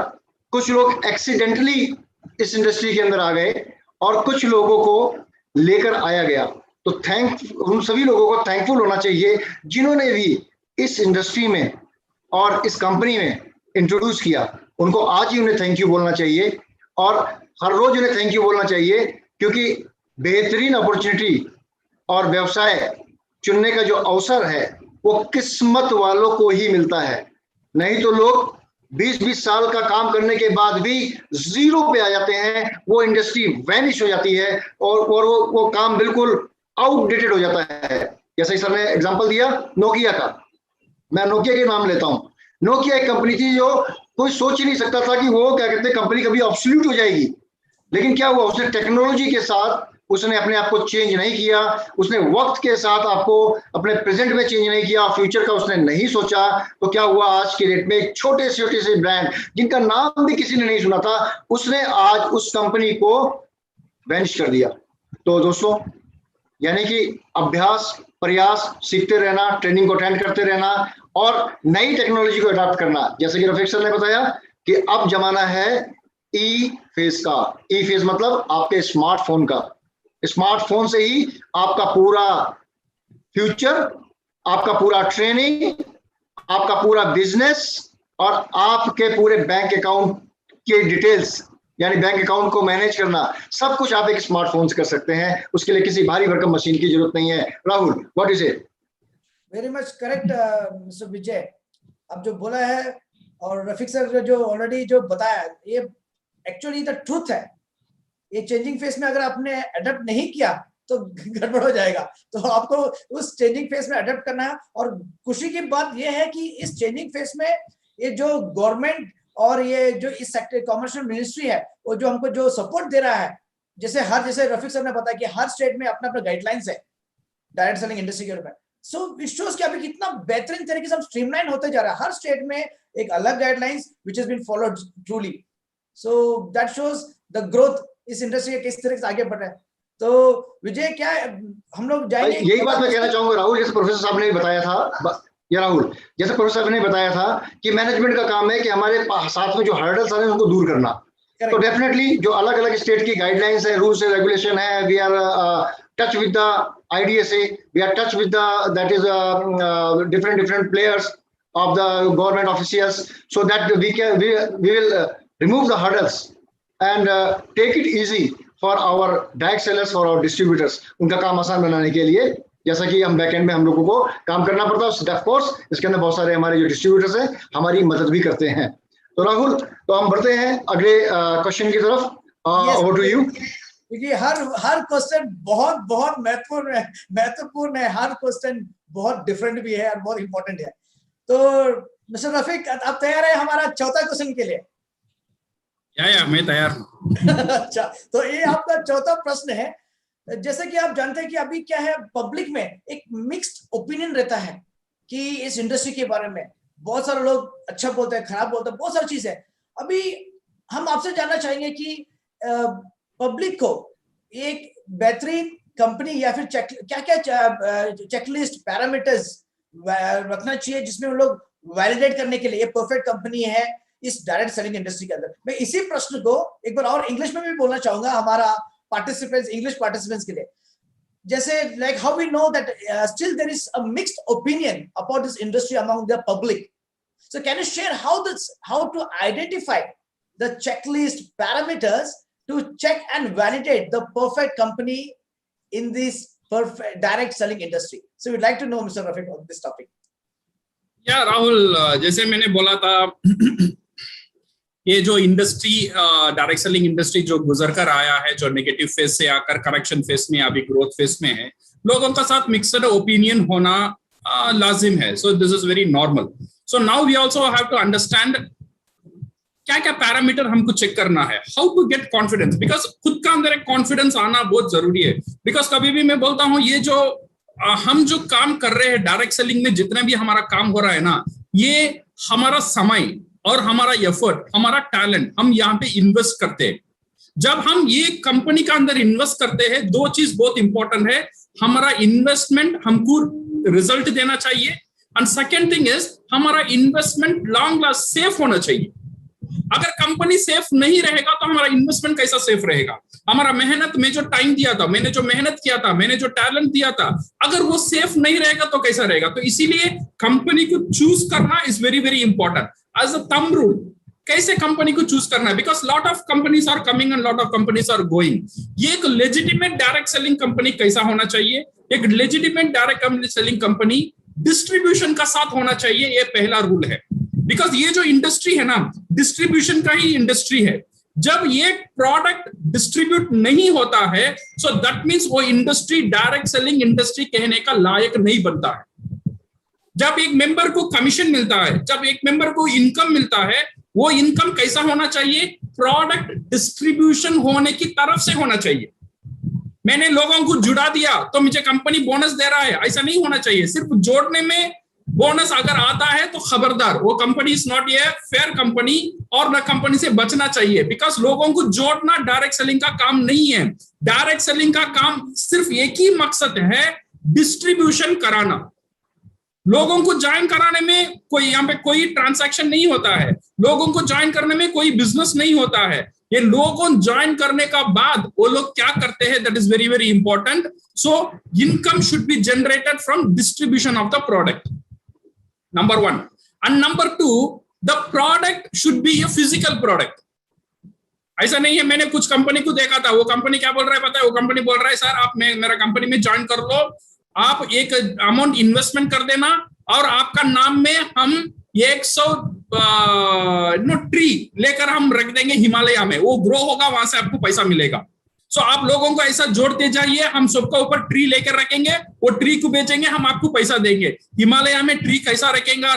कुछ लोग एक्सीडेंटली इस इंडस्ट्री के अंदर आ गए और कुछ लोगों को लेकर आया गया। तो उन सभी लोगों को थैंकफुल होना चाहिए जिन्होंने भी इस इंडस्ट्री में और इस कंपनी में इंट्रोड्यूस किया। उनको आज ही उन्हें थैंक यू बोलना चाहिए और हर रोज उन्हें थैंक यू बोलना चाहिए, क्योंकि बेहतरीन अपॉर्चुनिटी और व्यवसाय चुनने का जो अवसर है वो किस्मत वालों को ही मिलता है। नहीं तो लोग 20-20 साल का काम करने के बाद भी जीरो पे आ जाते हैं, वो इंडस्ट्री वैनिश हो जाती है और वो काम बिल्कुल आउटडेटेड हो जाता है। जैसे सर ने एग्जांपल दिया नोकिया का, मैं नोकिया के नाम लेता हूं। नोकिया एक कंपनी थी जो कोई सोच ही नहीं सकता था कि वो क्या कहते हैं कंपनी कभी ऑब्सोल्यूट हो जाएगी। लेकिन क्या हुआ, उसने टेक्नोलॉजी के साथ उसने अपने आप को चेंज नहीं किया, उसने वक्त के साथ आपको अपने प्रेजेंट में चेंज नहीं किया, फ्यूचर का उसने नहीं सोचा। तो क्या हुआ, आज के डेट में एक छोटे से ब्रांड जिनका नाम भी किसी ने नहीं सुना था, उसने आज उस कंपनी को वैनिश कर दिया। तो दोस्तों, यानी कि अभ्यास, प्रयास, सीखते रहना, ट्रेनिंग को अटेंड करते रहना और नई टेक्नोलॉजी को अडॉप्ट करना। जैसे कि रफीक सर ने बताया कि अब जमाना है ई फेज का। ई फेज मतलब आपके स्मार्टफोन का। स्मार्टफोन से ही आपका पूरा फ्यूचर आपका पूरा ट्रेनिंग, आपका पूरा बिजनेस और आपके पूरे बैंक अकाउंट के डिटेल्स, यानी बैंक अकाउंट को मैनेज करना, सब कुछ आप एक स्मार्टफोन से कर सकते हैं। उसके लिए किसी भारी भरकम मशीन की जरूरत नहीं है। Rahul, what is it? Very much correct mister Vijay, अब जो बोला है और रफीक सर जो ऑलरेडी जो बताया, ये एक्चुअली द ट्रूथ है। ये चेंजिंग फेस में अगर आपने अडॉप्ट नहीं किया तो गड़बड़ हो जाएगा, तो आपको उस चेंजिंग फेस में अडॉप्ट करना है। और खुशी की बात ये है कि इस चेंजिंग फेस में ये जो गवर्नमेंट और ये जो इस सेक्टर कॉमर्शियल मिनिस्ट्री है, वो जो हमको जो सपोर्ट दे रहा है, जैसे रफीक सर ने बताया कि हर स्टेट में अपना अपना गाइडलाइंस है डायरेक्ट सेलिंग इंडस्ट्री के ऊपर। सो इट शोज कि अभी कितना बेहतरीन तरीके से हम स्ट्रीमलाइन होते जा रहा है। हर स्टेट में एक अलग guidelines which has been followed truly. So that shows the growth इस इंडस्ट्री के किस तरह से आगे बढ़ रहा है। तो विजय, क्या हम लोग जाएंगे? यही बात मैं कहना चाहूंगा राहुल, जैसे प्रोफेसर साहब ने बताया था, या राहुल जैसे प्रोफेसर साहब ने बताया था कि मैनेजमेंट का काम है कि हमारे साथ में जो हर्डल्स हैं उनको दूर करना। तो डेफिनेटली जो अलग अलग स्टेट की गाइडलाइंस है, रूल्स है, रेगुलेशन है, we are touch with the IDSA, we are touch with the that is different players of the government officials, so that we will remove the hurdles and take it easy for our direct sellers, for our distributors, उनका काम आसान बनाने के लिए। जैसा कि हम backend में हम लोगों को काम करना पड़ता है, ऑफ कोर्स इसके अंदर बहुत सारे हमारे जो डिस्ट्रीब्यूटर्स हैं हमारी मदद भी करते हैं। तो राहुल, तो हम बढ़ते हैं अगले क्वेश्चन की तरफ। Over to you. क्योंकि हर क्वेश्चन बहुत महत्वपूर्ण है। हर क्वेश्चन बहुत डिफरेंट भी है और बहुत इंपॉर्टेंट है। तो मिस्टर रफीक, आप तैयार है हमारा चौथा क्वेश्चन के लिए? या मैं तैयार हूं। अच्छा, तो ये आपका चौथा प्रश्न है। जैसे कि आप जानते हैं कि अभी क्या है, पब्लिक में एक मिक्स्ड ओपिनियन रहता है कि इस इंडस्ट्री के बारे में बहुत सारे लोग अच्छा बोलते हैं, खराब बोलते हैं, बहुत सारी चीज है। अभी हम आपसे जानना चाहेंगे कि पब्लिक को एक बेहतरीन कंपनी या फिर क्या चेकलिस्ट पैरामीटर्स रखना चाहिए जिसमें हम लोग वैलिडेट करने के लिए ये परफेक्ट कंपनी है इस डायरेक्ट सेलिंग इंडस्ट्री के अंदर। मैं इसी प्रश्न को एक बार और इंग्लिश में भी बोलना चाहूंगा हमारा इंग्लिश पार्टिसिपेंट्स के लिए। जैसे like how we know that still there is a mixed opinion about this industry among the public. So can you share how to identify the checklist parameters to check and validate the perfect company in this perfect direct selling industry? So we'd like to know, Mr. Rafiq, on this topic. या राहुल, जैसे मैंने बोला था ये जो industry direct selling industry जो गुजर कर आया है, जो नेगेटिव फेज से आकर करेक्शन फेज में अभी ग्रोथ फेज में है, लोगों का साथ मिक्सड ओपिनियन होना लाजिम है। So this is very normal. So now we also have to understand क्या क्या पैरामीटर हमको चेक करना है, how to get confidence, because खुद का अंदर एक कॉन्फिडेंस आना बहुत जरूरी है। बिकॉज कभी भी मैं बोलता हूँ ये जो हम जो काम कर रहे हैं डायरेक्ट सेलिंग में, जितना भी हमारा काम हो रहा है ना, ये हमारा समय और हमारा एफर्ट, हमारा टैलेंट हम यहाँ पे इन्वेस्ट करते हैं। जब हम ये कंपनी का अंदर इन्वेस्ट करते हैं, दो चीज बहुत इंपॉर्टेंट है। हमारा इन्वेस्टमेंट हमको रिजल्ट देना चाहिए, एंड सेकेंड थिंग इज हमारा इन्वेस्टमेंट लॉन्ग लास्ट सेफ होना चाहिए। अगर कंपनी सेफ नहीं रहेगा तो हमारा इन्वेस्टमेंट कैसा सेफ रहेगा? हमारा मेहनत में जो टाइम दिया था, मैंने जो मेहनत किया था, मैंने जो टैलेंट दिया था, अगर वो सेफ नहीं रहेगा तो कैसा रहेगा? तो इसीलिए कंपनी को चूज करना is very very important as a thumb rule. कैसे कंपनी को चूज करना है? Because lot of companies are coming and lot of companies are going. ये एक लेजिटिमेट डायरेक्ट सेलिंग कंपनी कैसा होना चाहिए? एक legitimate direct selling company distribution का साथ होना चाहिए, ये पहला रूल है। बिकॉज ये जो इंडस्ट्री है ना, डिस्ट्रीब्यूशन का ही इंडस्ट्री है। जब ये प्रोडक्ट डिस्ट्रीब्यूट नहीं होता है, सो दैट मींस वो इंडस्ट्री डायरेक्ट सेलिंग इंडस्ट्री कहने का लायक नहीं बनता है। जब एक मेंबर को कमीशन मिलता है, जब एक मेंबर को इनकम मिलता है, वो इनकम कैसा होना चाहिए? प्रोडक्ट डिस्ट्रीब्यूशन होने की तरफ से होना चाहिए। मैंने लोगों को जुड़ा दिया तो मुझे कंपनी बोनस दे रहा है, ऐसा नहीं होना चाहिए। सिर्फ जोड़ने में बोनस अगर आता है तो खबरदार, वो company is not a fair company, और न कंपनी से बचना चाहिए। बिकॉज लोगों को जोड़ना डायरेक्ट सेलिंग का काम नहीं है। डायरेक्ट सेलिंग का काम सिर्फ एक ही मकसद है, डिस्ट्रीब्यूशन कराना। लोगों को ज्वाइन कराने में कोई यहाँ पे कोई ट्रांसैक्शन नहीं होता है, लोगों को ज्वाइन करने में कोई बिजनेस नहीं होता है। ये लोगों ज्वाइन करने का बाद वो लोग क्या करते हैं, that is very very important. So income should be generated from distribution of the product, number 1. And number 2, the product should be a physical product. ऐसा नहीं है, मैंने कुछ कंपनी को देखा था, वो कंपनी क्या बोल रहा है पता है, वो कंपनी बोल रहा है सर आप मेरा कंपनी में ज्वाइन कर लो, आप एक अमाउंट इन्वेस्टमेंट कर देना और आपका नाम में हम 100 ट्री लेकर हम रख देंगे हिमालय में, वो ग्रो होगा, वहां से आपको पैसा मिलेगा. सो आप लोगों को ऐसा जोड़ते जाइए, हम सबका ऊपर ट्री लेकर रखेंगे, वो ट्री को बेचेंगे, हम आपको पैसा देंगे. हिमालय में ट्री कैसा रखेगा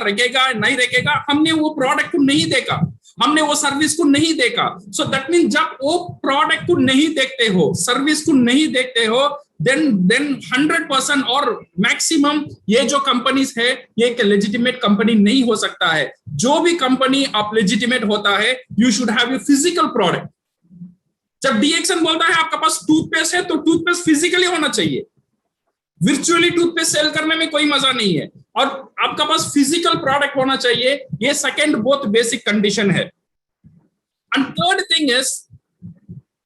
नहीं रखेगा, हमने वो प्रोडक्ट को नहीं देखा, हमने वो सर्विस को नहीं देखा. सो दैट मीन जब वो प्रोडक्ट को नहीं देखते हो, सर्विस को नहीं देखते हो, then 100% और मैक्सिमम ये जो कंपनीज है ये एक लेजिटिमेट कंपनी नहीं हो सकता है. जो भी कंपनी आप लेजिटिमेट होता है, you should have a physical product. जब डीएक्सन बोलता है आपका पास टूथपेस्ट है, तो टूथपेस्ट फिजिकली होना चाहिए. वर्चुअली टूथपेस्ट सेल करने में कोई मजा नहीं है, और आपका पास फिजिकल प्रोडक्ट होना चाहिए. ये सेकंड बहुत बेसिक कंडीशन है. And third thing is,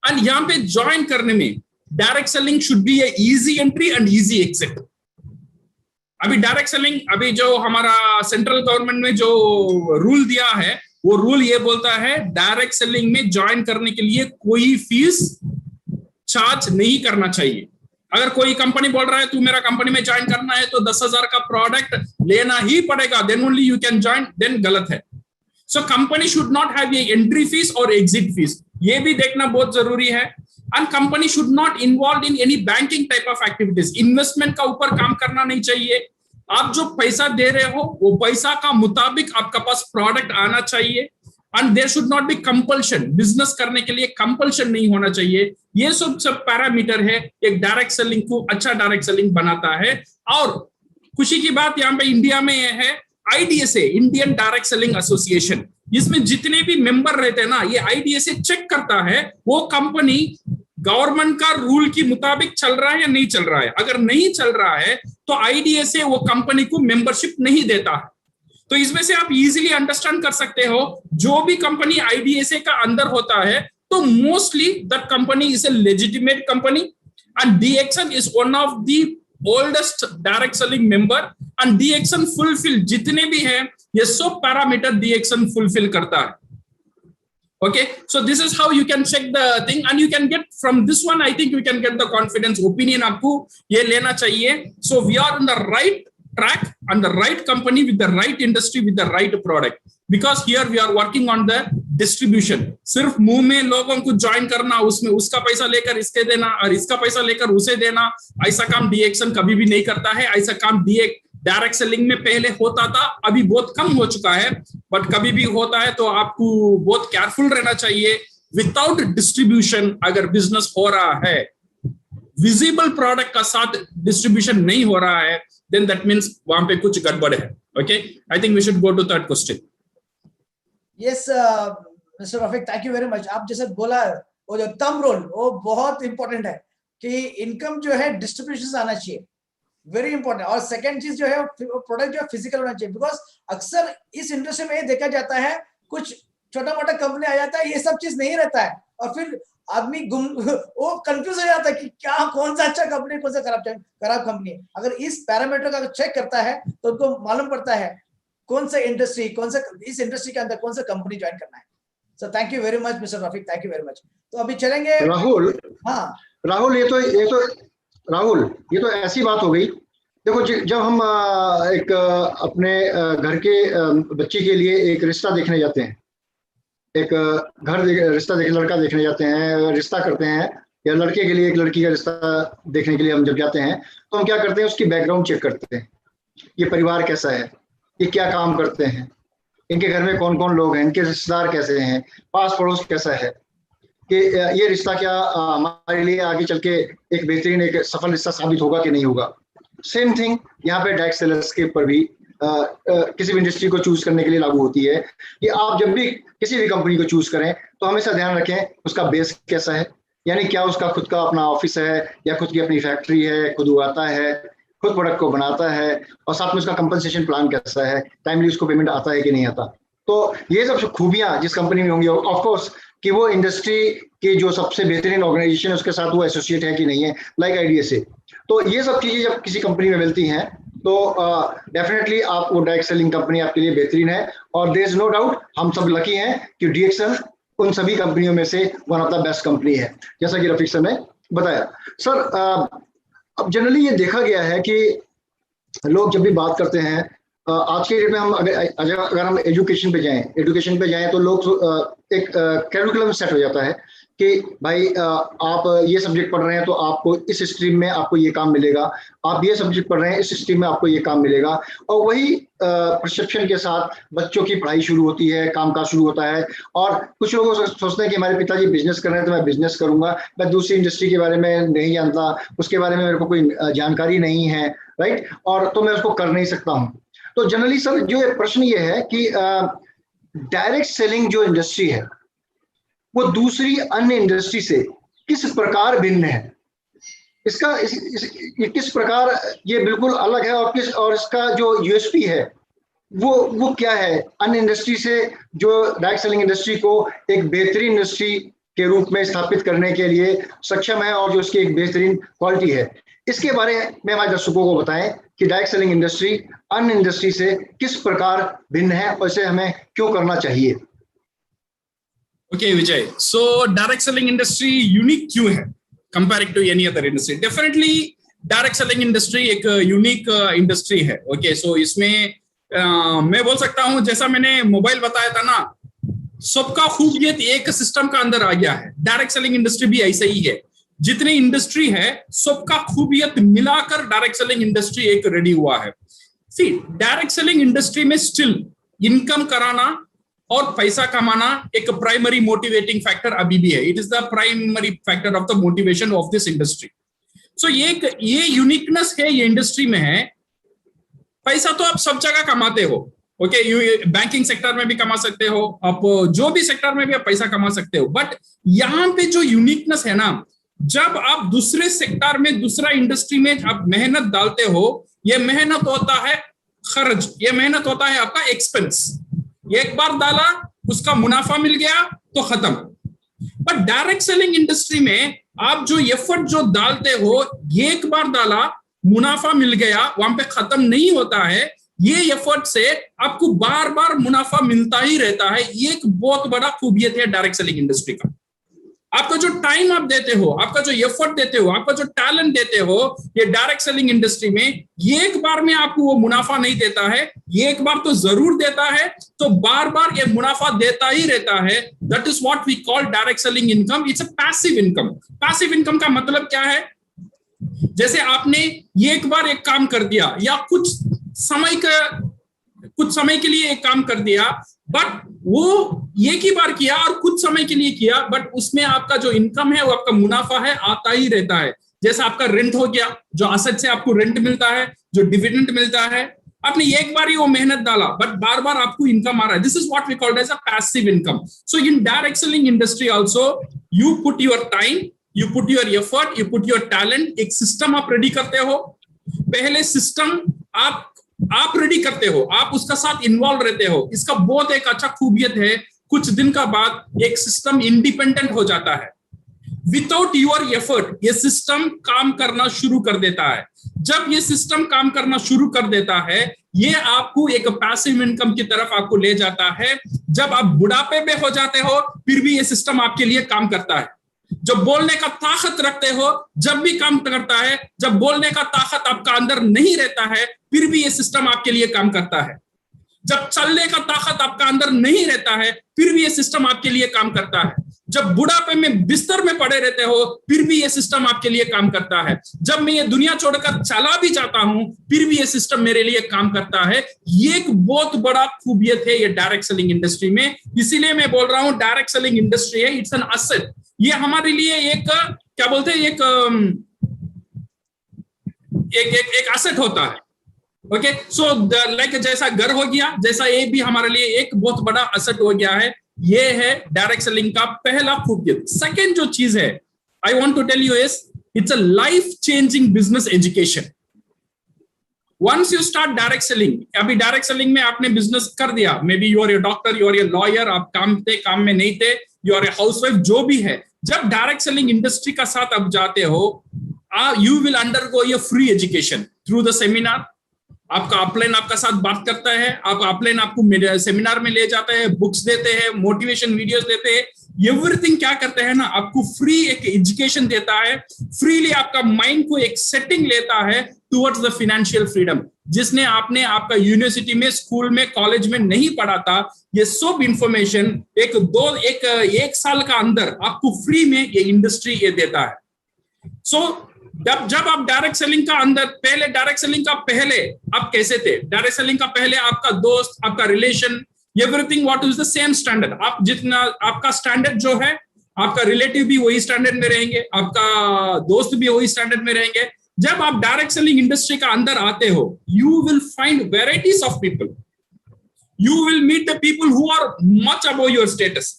and यहां पे ज्वाइन करने में direct selling should be a easy entry and easy exit. अभी डायरेक्ट सेलिंग, अभी जो हमारा सेंट्रल गवर्नमेंट ने जो रूल दिया है, वो रूल ये बोलता है डायरेक्ट सेलिंग में ज्वाइन करने के लिए कोई फीस चार्ज नहीं करना चाहिए. अगर कोई कंपनी बोल रहा है तू मेरा कंपनी में ज्वाइन करना है तो 10,000 का प्रोडक्ट लेना ही पड़ेगा, then only you can join, then गलत है. So company should not have a entry fees और एग्जिट फीस, ये भी देखना बहुत जरूरी है. And company should not involve in any banking type of activities. Investment का ऊपर काम करना नहीं चाहिए. आप जो पैसा दे रहे हो वो पैसा का मुताबिक आपका पास प्रोडक्ट आना चाहिए. And there should not be compulsion, business करने के लिए कंपल्शन नहीं होना चाहिए. ये सब पैरामीटर है, एक डायरेक्ट सेलिंग को अच्छा डायरेक्ट सेलिंग बनाता है. और खुशी की बात यहाँ पे इंडिया में ये है, IDSA, Indian direct selling association, इसमें जितने भी मेंबर रहते हैं ना, ये IDSA चेक करता है वो कंपनी गवर्नमेंट का रूल के मुताबिक चल रहा है या नहीं चल रहा है. अगर नहीं चल रहा है तो IDSA वो कंपनी को मेंबरशिप नहीं देता है. तो इसमें से आप इजीली अंडरस्टैंड कर सकते हो, जो भी कंपनी IDSA का अंदर होता है तो mostly that company is A legitimate company. And DXN is one of the oldest direct selling member. And DXN fulfil जितने भी है ये सब पैरामीटर DXN फुलफिल करता है. Okay, so this is how you can check the thing, and you can get from this one, I think you can get the confidence opinion. आपको ये लेना चाहिए. So we are on the right track and the right company with the right industry with the right product, because here we are working on the distribution. सिर्फ मुंह में लोगों को join करना, उसमें उसका पैसा लेकर इसके देना और इसका पैसा लेकर उसे देना, ऐसा काम DXN कभी भी नहीं करता है. ऐसा काम डायरेक्ट सेलिंग में पहले होता था, अभी बहुत कम हो चुका है, बट कभी भी होता है तो आपको बहुत केयरफुल रहना चाहिए. विदाउट डिस्ट्रीब्यूशन अगर बिजनेस हो रहा है, विजिबल प्रोडक्ट का साथ डिस्ट्रीब्यूशन नहीं हो रहा है, देन दैट मींस वहां पे कुछ गड़बड़ है. Okay, I think we should go to third question. Yes mister Rafiq, thank you very much. आप जैसे बोला वो जो थंब रूल वो बहुत इंपॉर्टेंट है कि इनकम जो है डिस्ट्रीब्यूशन से आना चाहिए, वेरी इंपॉर्टेंट. और सेकंड चीज जो है प्रोडक्ट जो है फिजिकल होना चाहिए, बिकॉज अक्सर इस इंडस्ट्री में ये देखा जाता है कुछ छोटा मोटा कंपनी आ जाता है, ये सब चीज नहीं रहता है, और फिर आदमी वो कंफ्यूज हो जाता है कि क्या कौन सा अच्छा कंपनी कौन सा खराब कंपनी. अगर इस पैरामीटर का चेक करता है तो उनको मालूम पड़ता है कौन सा इंडस्ट्री, कौन सा इस इंडस्ट्री के अंदर कौन सा कंपनी ज्वाइन करना है. सो thank you very much mister Rafiq, thank you very much. तो अभी चलेंगे राहुल. हाँ राहुल, राहुल ये तो ऐसी बात हो गई. देखो, जब हम एक अपने घर के बच्चे के लिए एक रिश्ता देखने जाते हैं, एक लड़का देखने जाते हैं, रिश्ता करते हैं, या लड़के के लिए एक लड़की का रिश्ता देखने के लिए हम जब जाते हैं तो हम क्या करते हैं, उसकी बैकग्राउंड चेक करते हैं. ये परिवार कैसा है, ये क्या काम करते हैं, इनके घर में कौन कौन लोग हैं, इनके रिश्तेदार कैसे हैं, पास पड़ोस कैसा है, कि ये रिश्ता क्या हमारे लिए आगे चल के एक बेहतरीन एक सफल रिश्ता साबित होगा कि नहीं होगा. सेम थिंग यहाँ पे डायरेक्ट सेलर्स के ऊपर भी किसी भी इंडस्ट्री को चूज करने के लिए लागू होती है कि आप जब भी किसी भी कंपनी को चूज करें तो हमेशा ध्यान रखें उसका बेस कैसा है, यानी क्या उसका खुद का अपना ऑफिस है या खुद की अपनी फैक्ट्री है, खुद उगाता है, खुद प्रोडक्ट को बनाता है, और साथ में उसका कंपनसेशन प्लान कैसा है, टाइमली उसको पेमेंट आता है कि नहीं आता. तो ये सब खूबियां जिस कंपनी में होंगी, ऑफ कोर्स कि वो इंडस्ट्री की जो सबसे बेहतरीन ऑर्गेनाइजेशन है उसके साथ वो एसोसिएट है कि नहीं है, लाइक IDSA। तो ये सब चीजें जब किसी कंपनी में मिलती हैं तो डेफिनेटली आप वो डायरेक्ट सेलिंग कंपनी आपके लिए बेहतरीन है। और देयर इज नो डाउट हम सब लकी हैं कि DXL उन सभी कंपनियों में से one of the best company है, जैसा कि रफीक सर ने बताया। सर अब जनरली ये देखा गया है कि लोग जब भी बात करते हैं आज के डेट में, हम अगर हम एजुकेशन पे जाएं तो लोग एक कैरिकुलम सेट हो जाता है कि भाई आप ये सब्जेक्ट पढ़ रहे हैं तो आपको इस स्ट्रीम में आपको ये काम मिलेगा, आप ये सब्जेक्ट पढ़ रहे हैं इस स्ट्रीम में आपको ये काम मिलेगा। और वही परसेप्शन के साथ बच्चों की पढ़ाई शुरू होती है, कामकाज शुरू होता है। और कुछ लोग सोचते हैं कि हमारे पिताजी बिजनेस कर रहे हैं तो मैं बिजनेस करूंगा, मैं दूसरी इंडस्ट्री के बारे में नहीं जानता, उसके बारे में मेरे को कोई जानकारी नहीं है, राइट, और तो मैं उसको कर नहीं सकता हूँ। तो जनरली सर जो प्रश्न ये है कि डायरेक्ट सेलिंग जो इंडस्ट्री है वो दूसरी अन्य इंडस्ट्री से किस प्रकार भिन्न है, इसका ये किस प्रकार ये बिल्कुल अलग है, और इसका जो USP है वो क्या है अन्य इंडस्ट्री से, जो डायरेक्ट सेलिंग इंडस्ट्री को एक बेहतरीन इंडस्ट्री के रूप में स्थापित करने के लिए सक्षम है और जो उसकी एक बेहतरीन क्वालिटी है। इसके बारे में हमारे दर्शकों को बताएं कि डायरेक्ट सेलिंग इंडस्ट्री अन्य इंडस्ट्री से किस प्रकार भिन्न है और इसे हमें क्यों करना चाहिए। Okay, Vijay. So direct selling industry unique क्यों है compared to any other industry? Definitely direct selling industry एक unique industry है. Okay, so इसमें मैं बोल सकता हूँ जैसा मैंने मोबाइल बताया था ना, सबका खूबियत एक सिस्टम का अंदर आ गया है। डायरेक्ट सेलिंग इंडस्ट्री भी ऐसा ही है, जितनी इंडस्ट्री है सबका खूबियत मिलाकर डायरेक्ट सेलिंग इंडस्ट्री एक रेडी हुआ है। सी डायरेक्ट सेलिंग इंडस्ट्री में स्टिल इनकम कराना और पैसा कमाना एक प्राइमरी मोटिवेटिंग फैक्टर अभी भी है। It is the primary factor of the motivation of this industry. So ये यूनिकनेस है ये इंडस्ट्री में है। पैसा तो आप सब जगह कमाते हो, ओके, बैंकिंग सेक्टर में भी कमा सकते हो, आप जो भी सेक्टर में भी आप पैसा कमा सकते हो। बट यहाँ पे जो यूनिकनेस है ना, जब आप दूसरे सेक्टर में दूसरा इंडस्ट्री में आप मेहनत डालते हो, ये मेहनत होता है खर्च, ये मेहनत होता है आपका एक्सपेंस। एक बार डाला उसका मुनाफा मिल गया तो खत्म। पर डायरेक्ट सेलिंग इंडस्ट्री में आप जो एफर्ट जो डालते हो, एक बार डाला मुनाफा मिल गया, वहां पे खत्म नहीं होता है। ये एफर्ट से आपको बार बार मुनाफा मिलता ही रहता है। ये एक बहुत बड़ा खूबियत है डायरेक्ट सेलिंग इंडस्ट्री का। आपका जो टाइम आप देते हो, आपका जो एफर्ट देते हो, आपका जो टैलेंट देते हो, ये डायरेक्ट सेलिंग इंडस्ट्री में एक बार में आपको वो मुनाफा नहीं देता है, एक बार तो जरूर देता है, तो बार बार ये मुनाफा देता ही रहता है। That is what we call direct selling income. It's a passive income. Passive income का मतलब क्या है? जैसे आपने एक बार एक काम कर दिया या कुछ समय के लिए एक काम कर दिया, बट वो एक ही बार किया और कुछ समय के लिए किया, बट उसमें आपका जो इनकम है वो आपका मुनाफा है आता ही रहता है। जैसा आपका रेंट हो गया, जो असेट से आपको रेंट मिलता है, जो डिविडेंड मिलता है, आपने एक बार ही वो मेहनत डाला बट बार बार आपको इनकम आ रहा है। This is what we called as a passive income. So in direct selling industry also you put your time, you put your effort, you put your talent. एक सिस्टम आप रेडी करते हो, पहले system आप ready करते हो, आप उसका साथ इन्वॉल्व रहते हो। इसका बहुत एक अच्छा खूबियत है, कुछ दिन का बाद एक सिस्टम इंडिपेंडेंट हो जाता है। विदाउट योर एफर्ट ये सिस्टम काम करना शुरू कर देता है। जब ये सिस्टम काम करना शुरू कर देता है, ये आपको एक पैसिव इनकम की तरफ आपको ले जाता है। जब आप बुढ़ापे में हो जाते हो, फिर भी ये सिस्टम आपके लिए काम करता है। जब बोलने का ताकत रखते हो, जब भी काम करता है। जब बोलने का ताकत आपका अंदर नहीं रहता है, फिर भी ये सिस्टम आपके लिए काम करता है। जब चलने का ताकत आपका अंदर नहीं रहता है, फिर भी ये सिस्टम आपके लिए काम करता है। जब बुढ़ापे में बिस्तर में पड़े रहते हो, फिर भी ये सिस्टम आपके लिए काम करता है। जब मैं ये दुनिया छोड़कर चला भी जाता हूं, फिर भी ये सिस्टम मेरे लिए काम करता है। ये एक बहुत बड़ा खूबियत है ये डायरेक्ट सेलिंग इंडस्ट्री में। इसीलिए मैं बोल रहा हूं डायरेक्ट सेलिंग इंडस्ट्री है, इट्स एन असेट। ये हमारे लिए एक क्या बोलते हैं, एक एसेट होता है। ओके, सो लाइक जैसा घर हो गया, जैसा ये भी हमारे लिए एक बहुत बड़ा एसेट हो गया है। ये है डायरेक्ट सेलिंग का पहला खूबियत। सेकंड जो चीज है I want to tell you is it's a life changing business education. Once you start direct selling, अभी डायरेक्ट सेलिंग में आपने बिजनेस कर दिया, maybe you are a doctor, you are a lawyer, आप काम में नहीं थे, यू आर ए हाउसवाइफ, जो भी है, जब डायरेक्ट सेलिंग इंडस्ट्री का साथ आप जाते हो, you will undergo A free education through the seminar. आपका अपलाइन आपका साथ बात करता है, आप अपलाइन आपको सेमिनार में ले जाता है, बुक्स देते हैं, मोटिवेशन वीडियोस देते हैं, एवरीथिंग क्या करते हैं ना, आपको फ्री एक एजुकेशन देता है, फ्रीली आपका माइंड को एक सेटिंग लेता है टुवर्ड्स द फाइनेंशियल फ्रीडम, जिसने आपने आपका यूनिवर्सिटी में, स्कूल में, कॉलेज में नहीं पढ़ा था। ये सब इंफॉर्मेशन एक साल का अंदर आपको फ्री में ये इंडस्ट्री ये देता है। सो जब आप डायरेक्ट सेलिंग का अंदर, पहले डायरेक्ट सेलिंग का पहले आप कैसे थे? डायरेक्ट सेलिंग का पहले आपका दोस्त, आपका relation, everything what is the same standard. आप जितना आपका स्टैंडर्ड जो है, आपका रिलेटिव भी वही स्टैंडर्ड में रहेंगे, आपका दोस्त भी वही स्टैंडर्ड में रहेंगे। जब आप डायरेक्ट सेलिंग इंडस्ट्री का अंदर आते हो, you will find varieties of people, you will meet the people who are much above your status,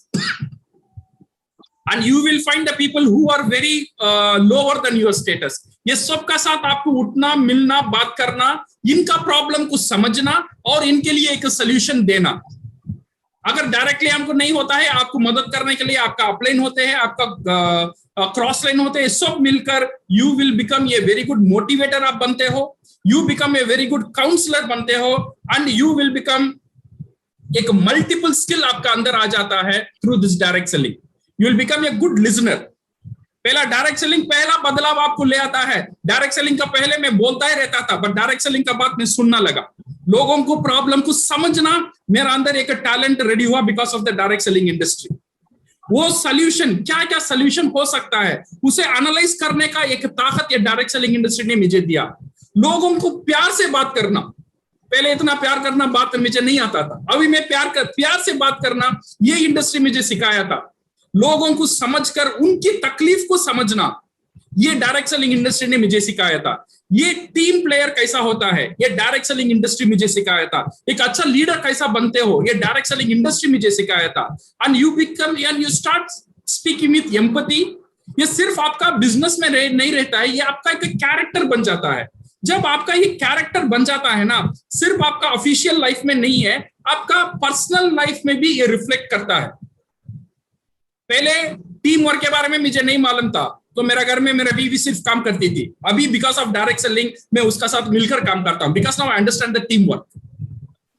and you will find the people who are very lower than your status। ये सबका साथ आपको उठना, मिलना, बात करना, इनका प्रॉब्लम को समझना और इनके लिए एक सोल्यूशन देना। अगर डायरेक्टली हमको नहीं होता है, आपको मदद करने के लिए आपका अपलाइन होते हैं, आपका क्रॉस लाइन होते हैं, सब मिलकर you will become a very good motivator आप बनते हो, you become a very good counsellor बनते हो, एंड यू विल बिकम एक मल्टीपल स्किल आपका अंदर आ जाता है through this direct selling. You will become a good listener। पहला डायरेक्ट सेलिंग पहला बदलाव आपको ले आता है। डायरेक्ट सेलिंग का पहले मैं बोलता ही रहता था, बट डायरेक्ट सेलिंग का बात मैं सुनना लगा, लोगों को प्रॉब्लम को समझना, मेरा अंदर एक टैलेंट रेडी हुआ because of the direct selling industry. वो सोल्यूशन, क्या क्या सोल्यूशन हो सकता है, उसे एनालाइज करने का एक ताकत ये डायरेक्ट सेलिंग इंडस्ट्री ने मुझे दिया। लोगों को प्यार से बात करना, पहले इतना प्यार करना बात मुझे नहीं आता था, अभी मैं प्यार से बात करना ये इंडस्ट्री मुझे सिखाया था। लोगों को समझकर उनकी तकलीफ को समझना, ये डायरेक्ट सेलिंग इंडस्ट्री ने मुझे सिखाया था। ये टीम प्लेयर कैसा होता है, ये डायरेक्ट सेलिंग इंडस्ट्री मुझे सिखाया था। एक अच्छा लीडर कैसा बनते हो, ये डायरेक्ट सेलिंग इंडस्ट्री मुझे सिखाया था। And you start speaking with empathy. ये सिर्फ आपका बिजनेस में नहीं रहता है, ये आपका एक कैरेक्टर बन जाता है। जब आपका ये कैरेक्टर बन जाता है ना, सिर्फ आपका ऑफिशियल लाइफ में नहीं है, आपका पर्सनल लाइफ में भी ये रिफ्लेक्ट करता है। पहले टीम वर्क के बारे में मुझे नहीं मालूम था, तो मेरा घर में मेरा बीवी सिर्फ काम करती थी। अभी बिकॉज ऑफ डायरेक्ट सेलिंग मैं उसका साथ मिलकर काम करता हूं, because now I understand the team work.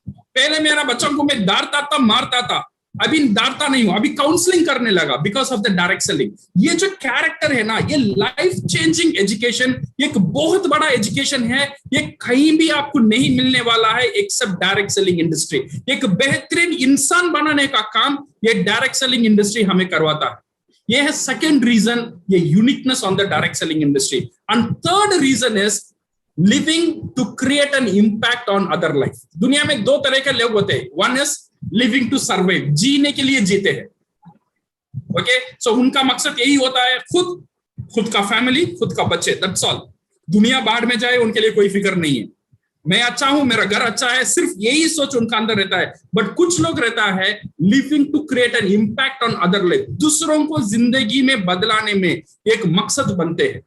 पहले मेरा बच्चों को मैं डांटता था, मारता था, अभी डांटता नहीं हूं, अभी काउंसलिंग करने लगा because of the direct selling. ये जो कैरेक्टर है ना, ये लाइफ चेंजिंग एजुकेशन, एक बहुत बड़ा एजुकेशन है, ये कहीं भी आपको नहीं मिलने वाला है एक्सेप्ट डायरेक्ट सेलिंग इंडस्ट्री। एक बेहतरीन इंसान बनाने का काम ये डायरेक्ट सेलिंग इंडस्ट्री हमें करवाता है। ये है सेकेंड रीजन, ये uniqueness on the direct selling industry. And third reason is living to create an impact on other life. दुनिया में दो तरह के लोग होते हैं, one is living to survive, जीने के लिए जीते हैं, ओके। सो उनका मकसद यही होता है, खुद का फैमिली, खुद का बच्चे, दैट्स ऑल। दुनिया बाढ़ में जाए उनके लिए कोई फिक्र नहीं है, मैं अच्छा हूं, मेरा घर अच्छा है, सिर्फ यही सोच उनका अंदर रहता है। बट कुछ लोग रहता है living to create an impact on other life, दूसरों को जिंदगी में बदलाने में एक मकसद बनते हैं।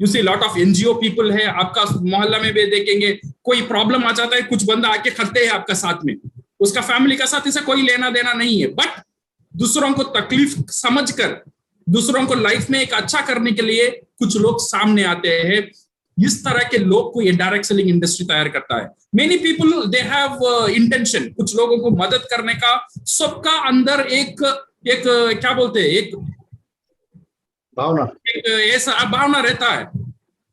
You see lot of NGO people है, आपका मोहल्ला में भी देखेंगे, कोई प्रॉब्लम आ जाता है, कुछ बंदा आके खड़ते हैं आपका साथ में, उसका फैमिली का साथ इसे कोई लेना देना नहीं है, बट दूसरों को तकलीफ समझकर, दूसरों को लाइफ में एक अच्छा करने के लिए कुछ लोग सामने आते हैं। इस तरह के लोग को ये डायरेक्ट सेलिंग इंडस्ट्री तैयार करता है। Many people they have intention, कुछ लोगों को मदद करने का, सबका अंदर एक क्या बोलते हैं, एक ऐसा भावना रहता है,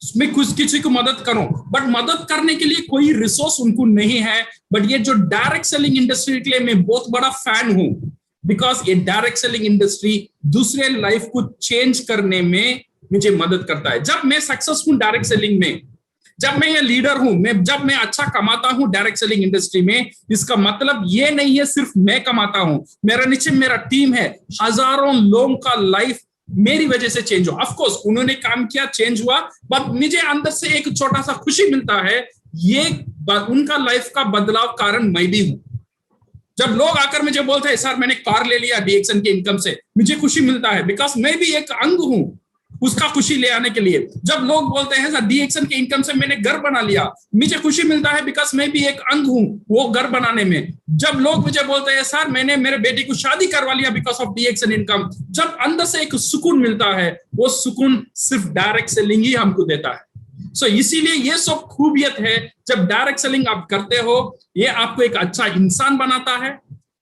मैं कुछ किसी को मदद करूं, बट मदद करने के लिए कोई रिसोर्स उनको नहीं है। बट ये जो डायरेक्ट सेलिंग इंडस्ट्री के लिए मैं बहुत बड़ा फैन हूं, बिकॉज ये डायरेक्ट सेलिंग इंडस्ट्री दूसरे लाइफ को चेंज करने में मुझे मदद करता है। जब मैं सक्सेसफुल डायरेक्ट सेलिंग में, जब मैं ये लीडर हूं, जब मैं अच्छा कमाता हूं डायरेक्ट सेलिंग इंडस्ट्री में, इसका मतलब ये नहीं है सिर्फ मैं कमाता हूं, मेरा नीचे मेरा टीम है, हजारों लोगों का लाइफ मेरी वजह से चेंज हुआ। ऑफ कोर्स उन्होंने काम किया, चेंज हुआ, बट मुझे अंदर से एक छोटा सा खुशी मिलता है, ये उनका लाइफ का बदलाव कारण मैं भी हूं। जब लोग आकर मुझे बोलते हैं सर मैंने कार ले लिया डीएक्सन के इनकम से, मुझे खुशी मिलता है, बिकॉज मैं भी एक अंग हूं उसका खुशी ले आने के लिए। जब लोग बोलते हैं सर DXN के इनकम से मैंने घर बना लिया, मुझे खुशी मिलता है बिकॉज मैं भी एक अंग हूं वो घर बनाने में। जब लोग मुझे बोलते हैं सर मैंने मेरे बेटी को शादी करवा लिया बिकॉज ऑफ DXN इनकम, जब अंदर से एक सुकून मिलता है, वो सुकून सिर्फ डायरेक्ट सेलिंग ही हमको देता है। सो इसीलिए ये सब खूबियत है, जब डायरेक्ट सेलिंग आप करते हो ये आपको एक अच्छा इंसान बनाता है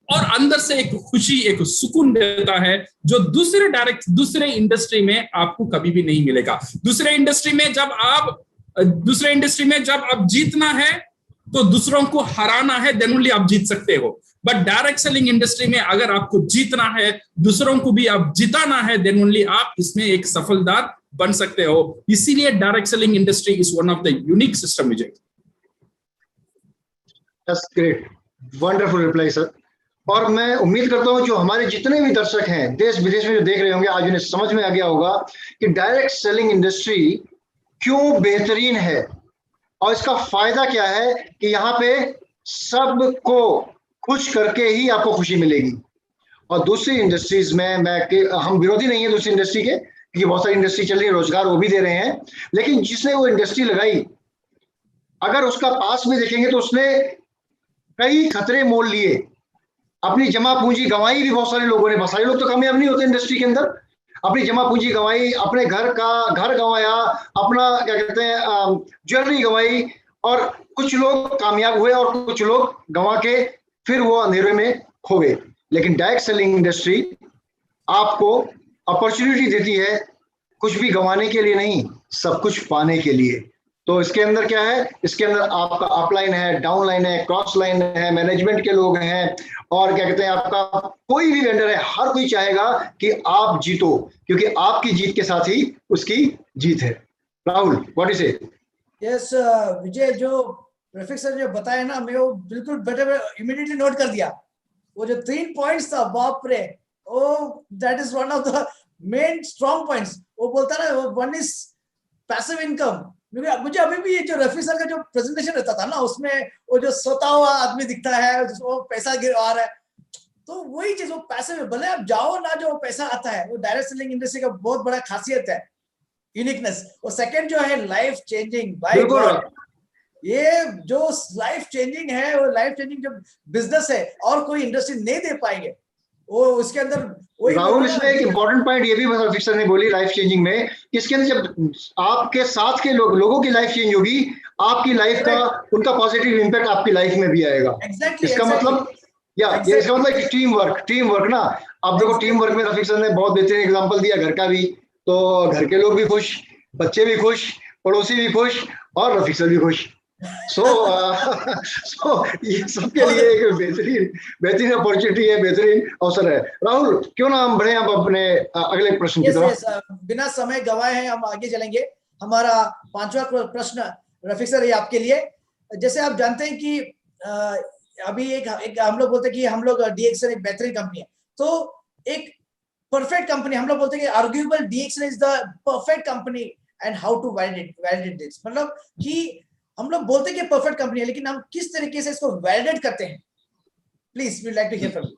और अंदर से एक खुशी, एक सुकून देता है जो दूसरे इंडस्ट्री में आपको कभी भी नहीं मिलेगा। दूसरे इंडस्ट्री में जब आप जीतना है तो दूसरों को हराना है, देन ओनली आप जीत सकते हो। बट डायरेक्ट सेलिंग इंडस्ट्री में अगर आपको जीतना है, दूसरों को भी आप जिताना है, देन ओनली आप इसमें एक सफलदार बन सकते हो। इसीलिए direct selling industry is one of the unique system. Vijay, that's great, wonderful reply sir. और मैं उम्मीद करता हूं जो हमारे जितने भी दर्शक हैं देश विदेश में जो देख रहे होंगे, आज उन्हें समझ में आ गया होगा कि डायरेक्ट सेलिंग इंडस्ट्री क्यों बेहतरीन है और इसका फायदा क्या है कि यहाँ पे सबको खुश करके ही आपको खुशी मिलेगी। और दूसरी इंडस्ट्रीज में हम विरोधी नहीं है दूसरी इंडस्ट्री के, क्योंकि बहुत सारी इंडस्ट्री चल रही है, रोजगार वो भी दे रहे हैं, लेकिन जिसने वो इंडस्ट्री लगाई अगर उसका पास में देखेंगे तो उसने कई खतरे मोल लिए, अपनी जमा पूंजी गंवाई भी बहुत सारे लोगों ने। बहुत सारे लोग तो कामयाब नहीं होते इंडस्ट्री के अंदर, अपनी जमा पूंजी गंवाई, अपने घर गंवाया, अपना क्या कहते हैं ज्वेलरी गंवाई, और कुछ लोग कामयाब हुए और कुछ लोग गंवा के फिर वो अंधेरे में खो गए। लेकिन डायरेक्ट सेलिंग इंडस्ट्री आपको अपॉर्चुनिटी देती है कुछ भी गंवाने के लिए नहीं, सब कुछ पाने के लिए। तो इसके अंदर क्या है, इसके अंदर आपका अपलाइन है, डाउनलाइन है, क्रॉस लाइन है, मैनेजमेंट के लोग हैं, और क्या कहते हैं आपका कोई भी वेंडर है, हर कोई चाहेगा कि आप जीतो, क्योंकि आपकी जीत के साथ ही उसकी जीत है। Rahul, what is it? Yes Vijay, जो रफीक सर जो बताया ना, मैं वो बिल्कुल बेटर इमीडिएटली नोट कर दिया। वो जो 3 पॉइंट्स था, बाप रे, oh that is one of the main strong points. वो बोलता ना, वन इज पैसिव इनकम। मुझे अभी भी ये जो रफी सर का जो प्रेजेंटेशन रहता था ना, उसमें वो जो सोता हुआ आदमी दिखता है, वो पैसा गिर आ रहा है, तो वही चीज, वो पैसे में भले आप जाओ ना, जो पैसा आता है, वो डायरेक्ट सेलिंग इंडस्ट्री का बहुत बड़ा खासियत है, यूनिकनेस। और सेकंड जो है लाइफ चेंजिंग, बाय गॉड, ये जो लाइफ चेंजिंग है, वो लाइफ चेंजिंग जो बिजनेस है और कोई इंडस्ट्री नहीं दे पाएंगे। वो उसके अंदर वही राहुल, इसमें एक इंपॉर्टेंट पॉइंट ये भी रफीक सर ने बोली लाइफ चेंजिंग में, इसके अंदर जब आपके साथ के लोगों की लाइफ चेंज होगी, आपकी लाइफ का उनका पॉजिटिव इंपैक्ट आपकी लाइफ में भी आएगा। इसका मतलब इसका मतलब टीम वर्क ना। आप देखो टीम वर्क में रफीक सर ने बहुत बेहतरीन एग्जांपल दिया घर का भी, तो घर के लोग भी खुश, बच्चे भी खुश, पड़ोसी भी खुश और रफीक सर भी खुश। सो ये सबके लिए एक बेहतरीन अपॉर्चुनिटी है, बेहतरीन अवसर है। राहुल, क्यों ना हम बढ़े अब अपने अगले प्रश्न की तरफ। बिना समय गवाए हैं हम आगे चलेंगे। हमारा 5वां प्रश्न रफीक सर, ये आपके लिए। जैसे आप जानते हैं कि अभी एक हम लोग बोलते हैं कि हम लोग DXN एक बेहतरीन कंपनी है, तो एक परफेक्ट कंपनी हम लोग बोलते हैं कि arguable DXN is the perfect company and how to validate this. मतलब कि हम लोग बोलते हैं कि परफेक्ट कंपनी है, लेकिन हम किस तरीके से इसको वैलिडेट करते हैं? Please, we like to hear from you.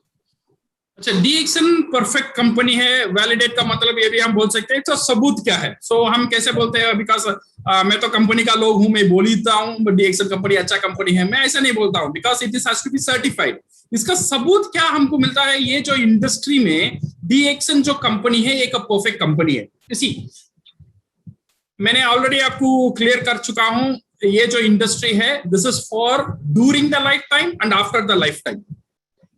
अच्छा, DXN परफेक्ट कंपनी है, वैलिडेट का मतलब ये भी हम बोल सकते हैं तो सबूत क्या है। सो हम कैसे बोलते हैं, बिकॉज मैं तो कंपनी का लोग हूं, मैं बोलता हूं DXN कंपनी अच्छा कंपनी है, मैं ऐसा नहीं बोलता हूं, because it is has to be certified. इसका सबूत क्या हमको मिलता है, ये जो इंडस्ट्री में DXN जो कंपनी है एक परफेक्ट कंपनी है। इसी मैंने ऑलरेडी आपको क्लियर कर चुका हूं, ये जो इंडस्ट्री है this is for during the life time and after the life time.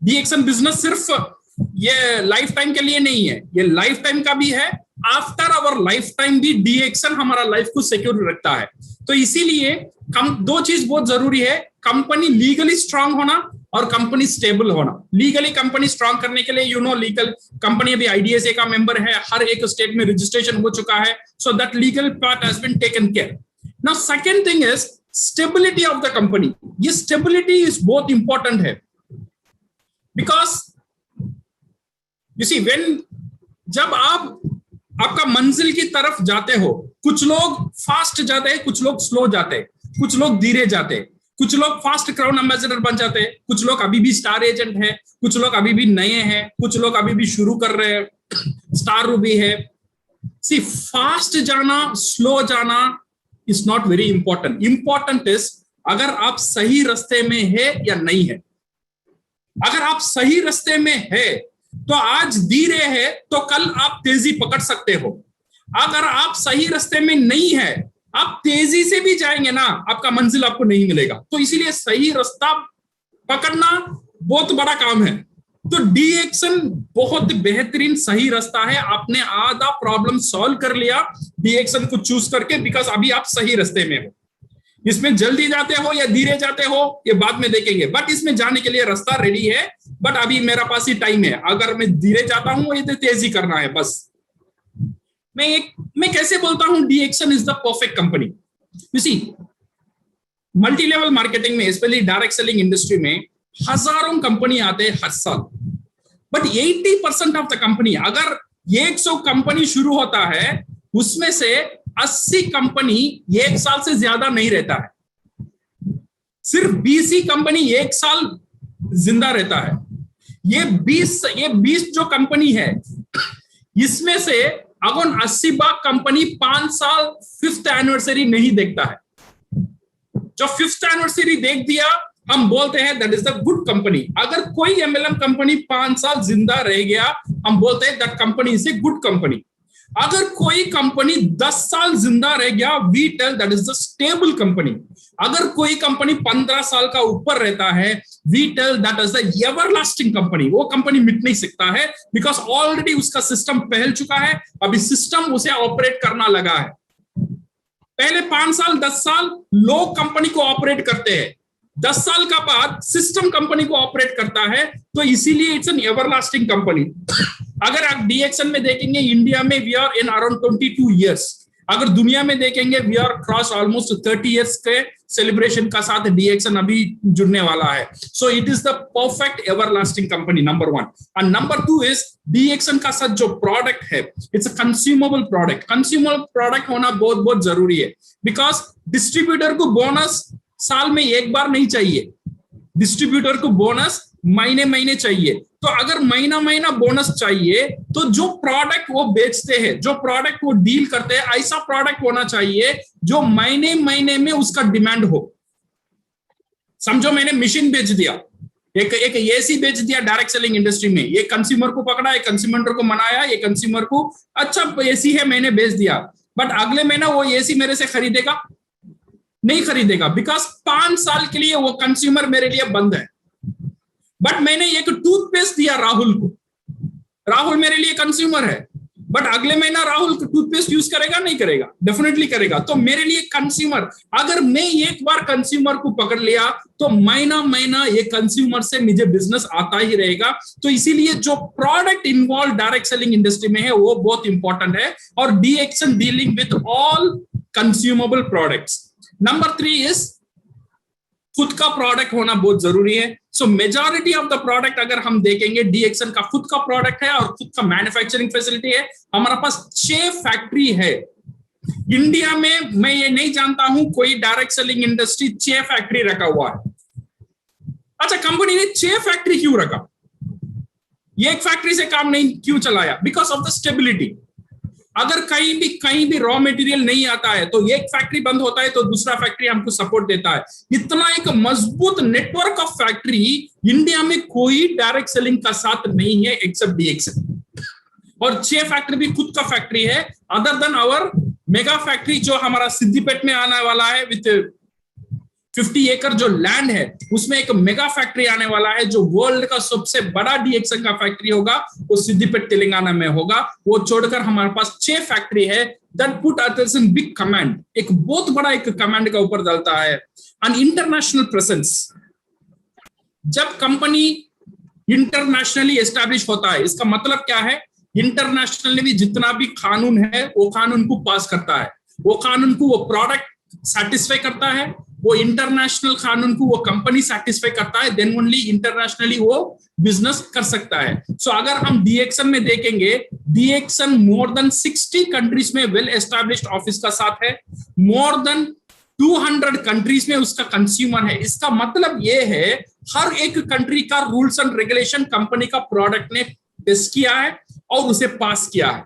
DXN business सिर्फ ये लाइफ टाइम के लिए नहीं है, ये लाइफ टाइम का भी है, आफ्टर आवर लाइफ टाइम भी DXN हमारा लाइफ को सिक्योर रखता है। तो इसीलिए दो चीज बहुत जरूरी है, कंपनी लीगली स्ट्रांग होना और कंपनी स्टेबल होना। लीगली कंपनी स्ट्रांग करने के लिए लीगल कंपनी अभी IDSA का मेंबर है, हर एक स्टेट में रजिस्ट्रेशन हो चुका है, so that legal part has been taken care. Now, second thing is stability of the company. ये stability is बहुत important है, because you see जब आपका मंजिल की तरफ जाते हो, कुछ लोग फास्ट जाते हैं, कुछ लोग स्लो जाते हैं, कुछ लोग धीरे जाते हैं, कुछ लोग फास्ट क्राउन एम्बेसडर बन जाते हैं, कुछ लोग अभी भी स्टार एजेंट है, कुछ लोग अभी भी नए हैं, कुछ लोग अभी भी शुरू कर रहे हैं, स्टार रूबी है। सी फास्ट जाना स्लो जाना is not very important. Important is अगर आप सही रास्ते में है या नहीं है. अगर आप सही रास्ते में है तो आज धीरे है तो कल आप तेजी पकड़ सकते हो. अगर आप सही रास्ते में नहीं है, आप तेजी से भी जाएंगे ना, आपका मंजिल आपको नहीं मिलेगा. तो इसीलिए सही रास्ता पकड़ना बहुत बड़ा काम है. तो DXN बहुत बेहतरीन सही रास्ता है. आपने आधा प्रॉब्लम सॉल्व कर लिया DXN को चूज करके, बिकॉज अभी आप सही रास्ते में हो. इसमें जल्दी जाते हो या धीरे जाते हो ये बाद में देखेंगे, बट इसमें जाने के लिए रास्ता रेडी है. बट अभी मेरा पास ही टाइम है. अगर मैं धीरे जाता हूं ये तेजी करना है बस. मैं कैसे बोलता हूं DXN is the perfect company. You see multi level marketing में, स्पेशली डायरेक्ट सेलिंग इंडस्ट्री में हजारों कंपनी आते हैं हर साल, बट 80% ऑफ द कंपनी, अगर 100 कंपनी शुरू होता है उसमें से 80 कंपनी 1 साल से ज्यादा नहीं रहता है. सिर्फ 20 ही कंपनी 1 साल जिंदा रहता है. ये 20 जो कंपनी है इसमें से अगर 80 कंपनी 5 साल 5th एनिवर्सरी नहीं देखता है. जो 5th एनिवर्सरी देख दिया हम बोलते हैं that is the good company. अगर कोई MLM कंपनी 5 साल जिंदा रह गया हम बोलते हैं that company is a good company. अगर कोई कंपनी 10 साल जिंदा रह गया we tell that is the stable company. अगर कोई कंपनी 15 साल का ऊपर रहता है we tell that is the everlasting company. वो कंपनी मिट नहीं सकता है बिकॉज ऑलरेडी उसका सिस्टम फैल चुका है. अभी सिस्टम उसे ऑपरेट करना लगा है. पहले 5 साल 10 साल लोग कंपनी को ऑपरेट करते हैं, 10 साल का बाद सिस्टम कंपनी को ऑपरेट करता है. तो इसीलिए इट्स एन एवरलास्टिंग कंपनी. अगर आप DXN में देखेंगे इंडिया में we are in around 22 years. अगर दुनिया में देखेंगे we are cross almost 30 years के सेलिब्रेशन का साथ DXN अभी जुड़ने वाला है. So it is the perfect everlasting company, number 1. And number 2 is DXN का साथ जो प्रोडक्ट है it's a consumable product. Consumable product होना बहुत बहुत जरूरी है बिकॉज डिस्ट्रीब्यूटर को बोनस साल में एक बार नहीं चाहिए. डिस्ट्रीब्यूटर को बोनस महीने महीने चाहिए. तो अगर महीना महीना बोनस चाहिए तो जो प्रोडक्ट वो बेचते हैं, जो प्रोडक्ट वो डील करते हैं, ऐसा प्रोडक्ट होना चाहिए जो महीने महीने में उसका डिमांड हो. समझो मैंने मशीन बेच दिया, एक AC बेच दिया डायरेक्ट सेलिंग इंडस्ट्री में. ये कंज्यूमर को पकड़ा, एक कंज्यूमर को मनाया, ये कंज्यूमर को अच्छा AC है मैंने बेच दिया, बट अगले महीना वो AC मेरे से खरीदेगा नहीं खरीदेगा बिकॉज 5 साल के लिए वो कंज्यूमर मेरे लिए बंद है. बट मैंने एक टूथपेस्ट दिया राहुल को, राहुल मेरे लिए कंज्यूमर है, बट अगले महीना राहुल टूथपेस्ट यूज करेगा नहीं करेगा? डेफिनेटली करेगा. तो मेरे लिए कंज्यूमर, अगर मैं एक बार कंज्यूमर को पकड़ लिया तो महीना महीना ये कंज्यूमर से मुझे बिजनेस आता ही रहेगा. तो इसीलिए जो product involve direct selling industry में है वो बहुत इंपॉर्टेंट है. और DXN dealing with all consumable products. Number 3 is खुद का प्रोडक्ट होना बहुत जरूरी है. सो मेजॉरिटी ऑफ द प्रोडक्ट अगर हम देखेंगे DXN का खुद का प्रोडक्ट है और खुद का मैन्युफैक्चरिंग फैसिलिटी है. हमारे पास 6 फैक्ट्री है इंडिया में. मैं ये नहीं जानता हूं कोई डायरेक्ट सेलिंग इंडस्ट्री 6 फैक्ट्री रखा हुआ है. अच्छा, कंपनी ने 6 फैक्ट्री क्यों रखा? ये एक फैक्ट्री से काम नहीं क्यों चलाया? Because of the stability. अगर कहीं भी रॉ मटेरियल नहीं आता है तो एक फैक्ट्री बंद होता है तो दूसरा फैक्ट्री हमको सपोर्ट देता है. इतना एक मजबूत नेटवर्क ऑफ फैक्ट्री इंडिया में कोई डायरेक्ट सेलिंग का साथ नहीं है एक्सेप्ट DXN. और 6 फैक्ट्री भी खुद का फैक्ट्री है other than our mega factory जो हमारा सिद्दीपेट में आने वाला है विथ 50 एकड़ जो लैंड है उसमें एक मेगा फैक्ट्री आने वाला है जो वर्ल्ड का सबसे बड़ा DXN का फैक्ट्री होगा. वो सिद्दीपेट तेलंगाना में होगा. वो छोड़कर हमारे पास 6 फैक्ट्री है. That put us in big command, एक बहुत बड़ा एक कमांड का ऊपर डालता है. एंड इंटरनेशनल प्रेजेंस, जब कंपनी इंटरनेशनली एस्टैब्लिश होता है इसका मतलब क्या है? इंटरनेशनली भी जितना भी कानून है वो कानून को पास करता है, वो कानून को वो प्रोडक्ट सेटिस्फाई करता है, वो इंटरनेशनल कानून को वो कंपनी सेटिस्फाई करता है. देन ओनली इंटरनेशनली वो बिजनेस कर सकता है. सो अगर हम DXN में देखेंगे DXN मोर देन 60 कंट्रीज में वेल एस्टैब्लिश्ड ऑफिस का साथ है. मोर देन 200 कंट्रीज में उसका कंज्यूमर है. इसका मतलब ये है हर एक कंट्री का रूल्स एंड रेगुलेशन कंपनी का प्रोडक्ट ने टेस्ट किया है और उसे पास किया है.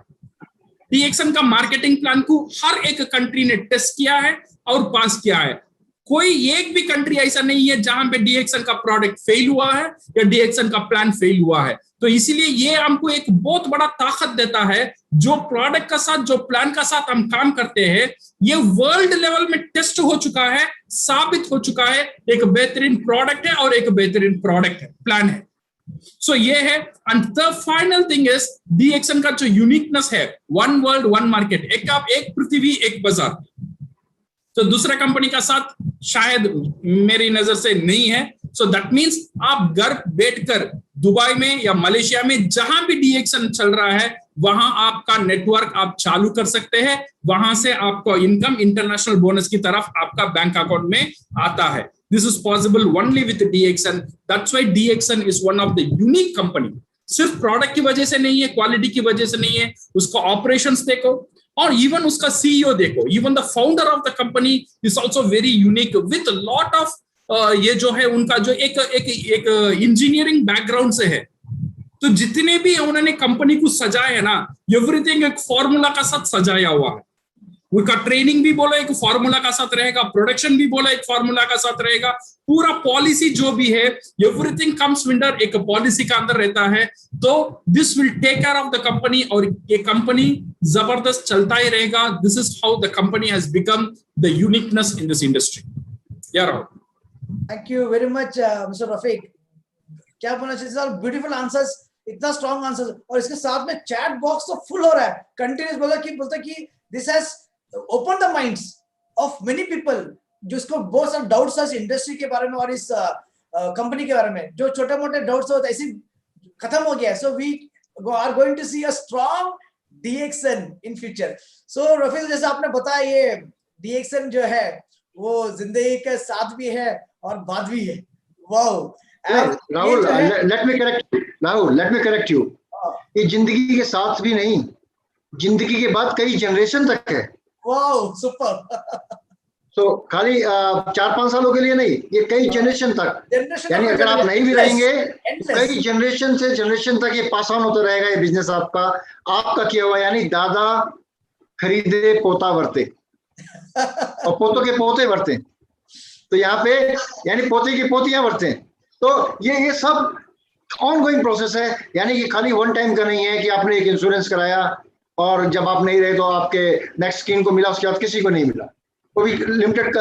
डीएक्सन का मार्केटिंग प्लान को हर एक कंट्री ने टेस्ट किया है और पास किया है। कोई एक भी कंट्री ऐसा नहीं है जहां पे डीएक्सन का प्रोडक्ट फेल हुआ है या डीएक्सन का प्लान फेल हुआ है। तो इसीलिए ये हमको एक बहुत बड़ा ताकत देता है, जो प्रोडक्ट का साथ, जो प्लान का साथ हम काम करते हैं, ये वर्ल्ड लेवल में टेस्ट हो चुका है, साबित हो चुका है, एक बेहतरीन प्रोडक्ट है और एक बेहतरीन प्रोडक्ट है, प्लान है। सो ये है। And the final thing is DXN का जो यूनिकनेस है, वन वर्ल्ड वन मार्केट, एक पृथ्वी एक बाजार। तो दूसरा कंपनी का साथ शायद मेरी नजर से नहीं है। सो दैट मीन्स आप घर बैठकर दुबई में या मलेशिया में जहां भी डीएक्सन चल रहा है, वहां आपका नेटवर्क आप चालू कर सकते हैं, वहां से आपको इनकम इंटरनेशनल बोनस की तरफ आपका बैंक अकाउंट में आता है। This is possible only with DXN. That's why DXN is one of the unique company. सिर्फ प्रोडक्ट की वजह से नहीं है, क्वालिटी की वजह से नहीं है, उसका ऑपरेशंस देखो और इवन उसका सीईओ देखो। Even the founder of the company is also very unique with lot of ये जो है उनका जो एक इंजीनियरिंग बैकग्राउंड से है। तो जितने भी उन्होंने कंपनी को सजाया है ना, एवरीथिंग एक फॉर्मूला का साथ सजाया हुआ है। उनका ट्रेनिंग भी बोला एक फॉर्मूला का साथ रहेगा, प्रोडक्शन भी बोला एक फॉर्मूला का साथ रहेगा, पूरा पॉलिसी जो भी है एवरीथिंग कम्स अंडर एक पॉलिसी का अंदर रहता है। तो this will take care of the company और ये कंपनी जबरदस्त चलता ही रहेगा। This is how the company has become the uniqueness in this industry. यार thank you very much mister Rafiq. क्या बोलना चाहिए, ब्यूटीफुल आंसर्स, इतना स्ट्रॉन्ग आंसर्स, और इसके साथ में चैट बॉक्स तो फुल हो रहा है। कंटिन्यूस बोलता कि this has open the minds of many people, जिसको बहुत सारे डाउट्स है इस इंडस्ट्री के बारे में और इस कंपनी के बारे में, जो छोटे मोटे डाउट्स होते ऐसे खत्म हो गया है। So we are going to see a strong DXN in future. So Rafiq, जैसे आपने बताया, ये डीएक्सन जो है वो जिंदगी के साथ भी है और बाद भी है। Wow Rahul, let me correct you. ये जिंदगी के साथ भी नहीं, जिंदगी के बाद कई जनरेशन तक है। Wow super. तो खाली 4-5 सालों के लिए नहीं, ये कई जनरेशन तक, यानी अगर आप नहीं भी रहेंगे कई जनरेशन से जनरेशन तक ये पास ऑन होता रहेगा। ये बिजनेस आपका किया हुआ, यानी दादा खरीदे पोता वर्ते और पोतों के पोते वर्ते, तो यहाँ पे यानी पोते की पोतियां वर्ते। तो ये सब ऑन गोइंग प्रोसेस है, यानी कि खाली वन टाइम का नहीं है कि आपने एक इंश्योरेंस कराया और जब आप नहीं रहे तो आपके नेक्स्ट स्कीम को मिला, उसके बाद किसी को नहीं मिला, वो भी लिमिटेड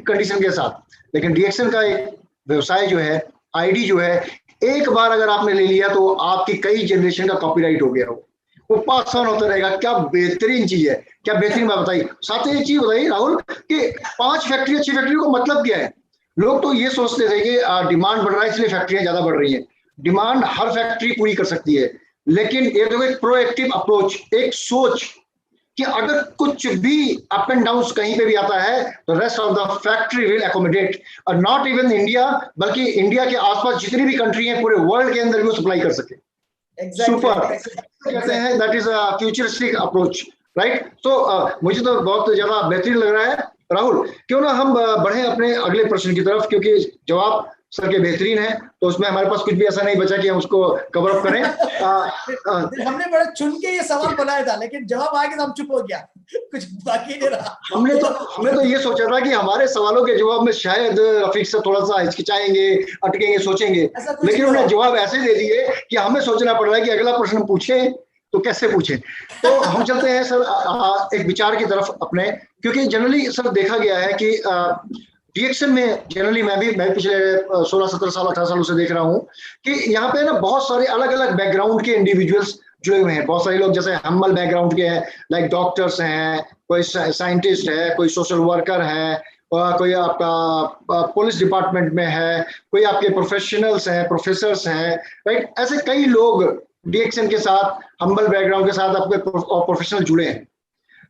कंडीशन के साथ। लेकिन डीएक्सन का एक व्यवसाय जो है, आईडी जो है, एक बार अगर आपने ले लिया तो आपकी कई जनरेशन का कॉपीराइट हो गया, वो पास ऑन होता रहेगा। क्या बेहतरीन चीज है, क्या बेहतरीन बात बताइए। साथ ही एक चीज बताइए राहुल कि 5 फैक्ट्री, अच्छी फैक्ट्री को मतलब क्या है। लोग तो ये सोचते थे कि डिमांड बढ़ रहा है इसलिए फैक्ट्रियां ज्यादा बढ़ रही हैं। डिमांड हर फैक्ट्री पूरी कर सकती है, लेकिन ये तो एक प्रोएक्टिव अप्रोच, एक सोच कि अगर कुछ भी अप एंड डाउन कहीं पे भी आता है तो rest of the factory will accommodate, और नॉट इवन इंडिया, बल्कि इंडिया के आसपास जितनी भी कंट्री है पूरे वर्ल्ड के अंदर भी वो सप्लाई कर सके। सुपर कहते हैं, that is a futuristic approach, right. तो मुझे तो बहुत ज्यादा बेहतरीन लग रहा है। राहुल, क्यों ना हम बढ़े अपने अगले प्रश्न की तरफ, क्योंकि जवाब सर के बेहतरीन है, तो उसमें हमारे पास कुछ भी ऐसा नहीं बचा कि हम उसको कवर अप करें। हमने बड़े चुन के ये सवाल बनाया था, लेकिन जवाब आ गया तो हम चुप हो गया, कुछ बाकी नहीं रहा। हमने तो ये सोचा था कि हमारे सवालों के जवाब में शायद रफीक से थोड़ा सा हिचकिचाएंगे, अटकेंगे, सोचेंगे, लेकिन उन्होंने जवाब ऐसे दे दिए कि हमें सोचना पड़ रहा है कि अगला प्रश्न पूछें तो कैसे पूछें। तो हम चलते हैं सर एक विचार की तरफ अपने, क्योंकि जनरली सर देखा गया है कि डीएक्सन में जनरली मैं भी पिछले 16-17 साल 18 सालों से देख रहा हूँ कि यहाँ पे ना बहुत सारे अलग अलग बैकग्राउंड के इंडिविजुअल्स जुड़े हुए हैं। बहुत सारे लोग जैसे हम्बल बैकग्राउंड के हैं, लाइक डॉक्टर्स हैं, कोई साइंटिस्ट है, कोई सोशल वर्कर है, कोई आपका पुलिस डिपार्टमेंट में है, कोई आपके प्रोफेशनल्स हैं, प्रोफेसर्स हैं, राइट। ऐसे कई लोग डीएक्सन के साथ, हम्बल बैकग्राउंड के साथ आपके प्रोफेशनल जुड़े हैं।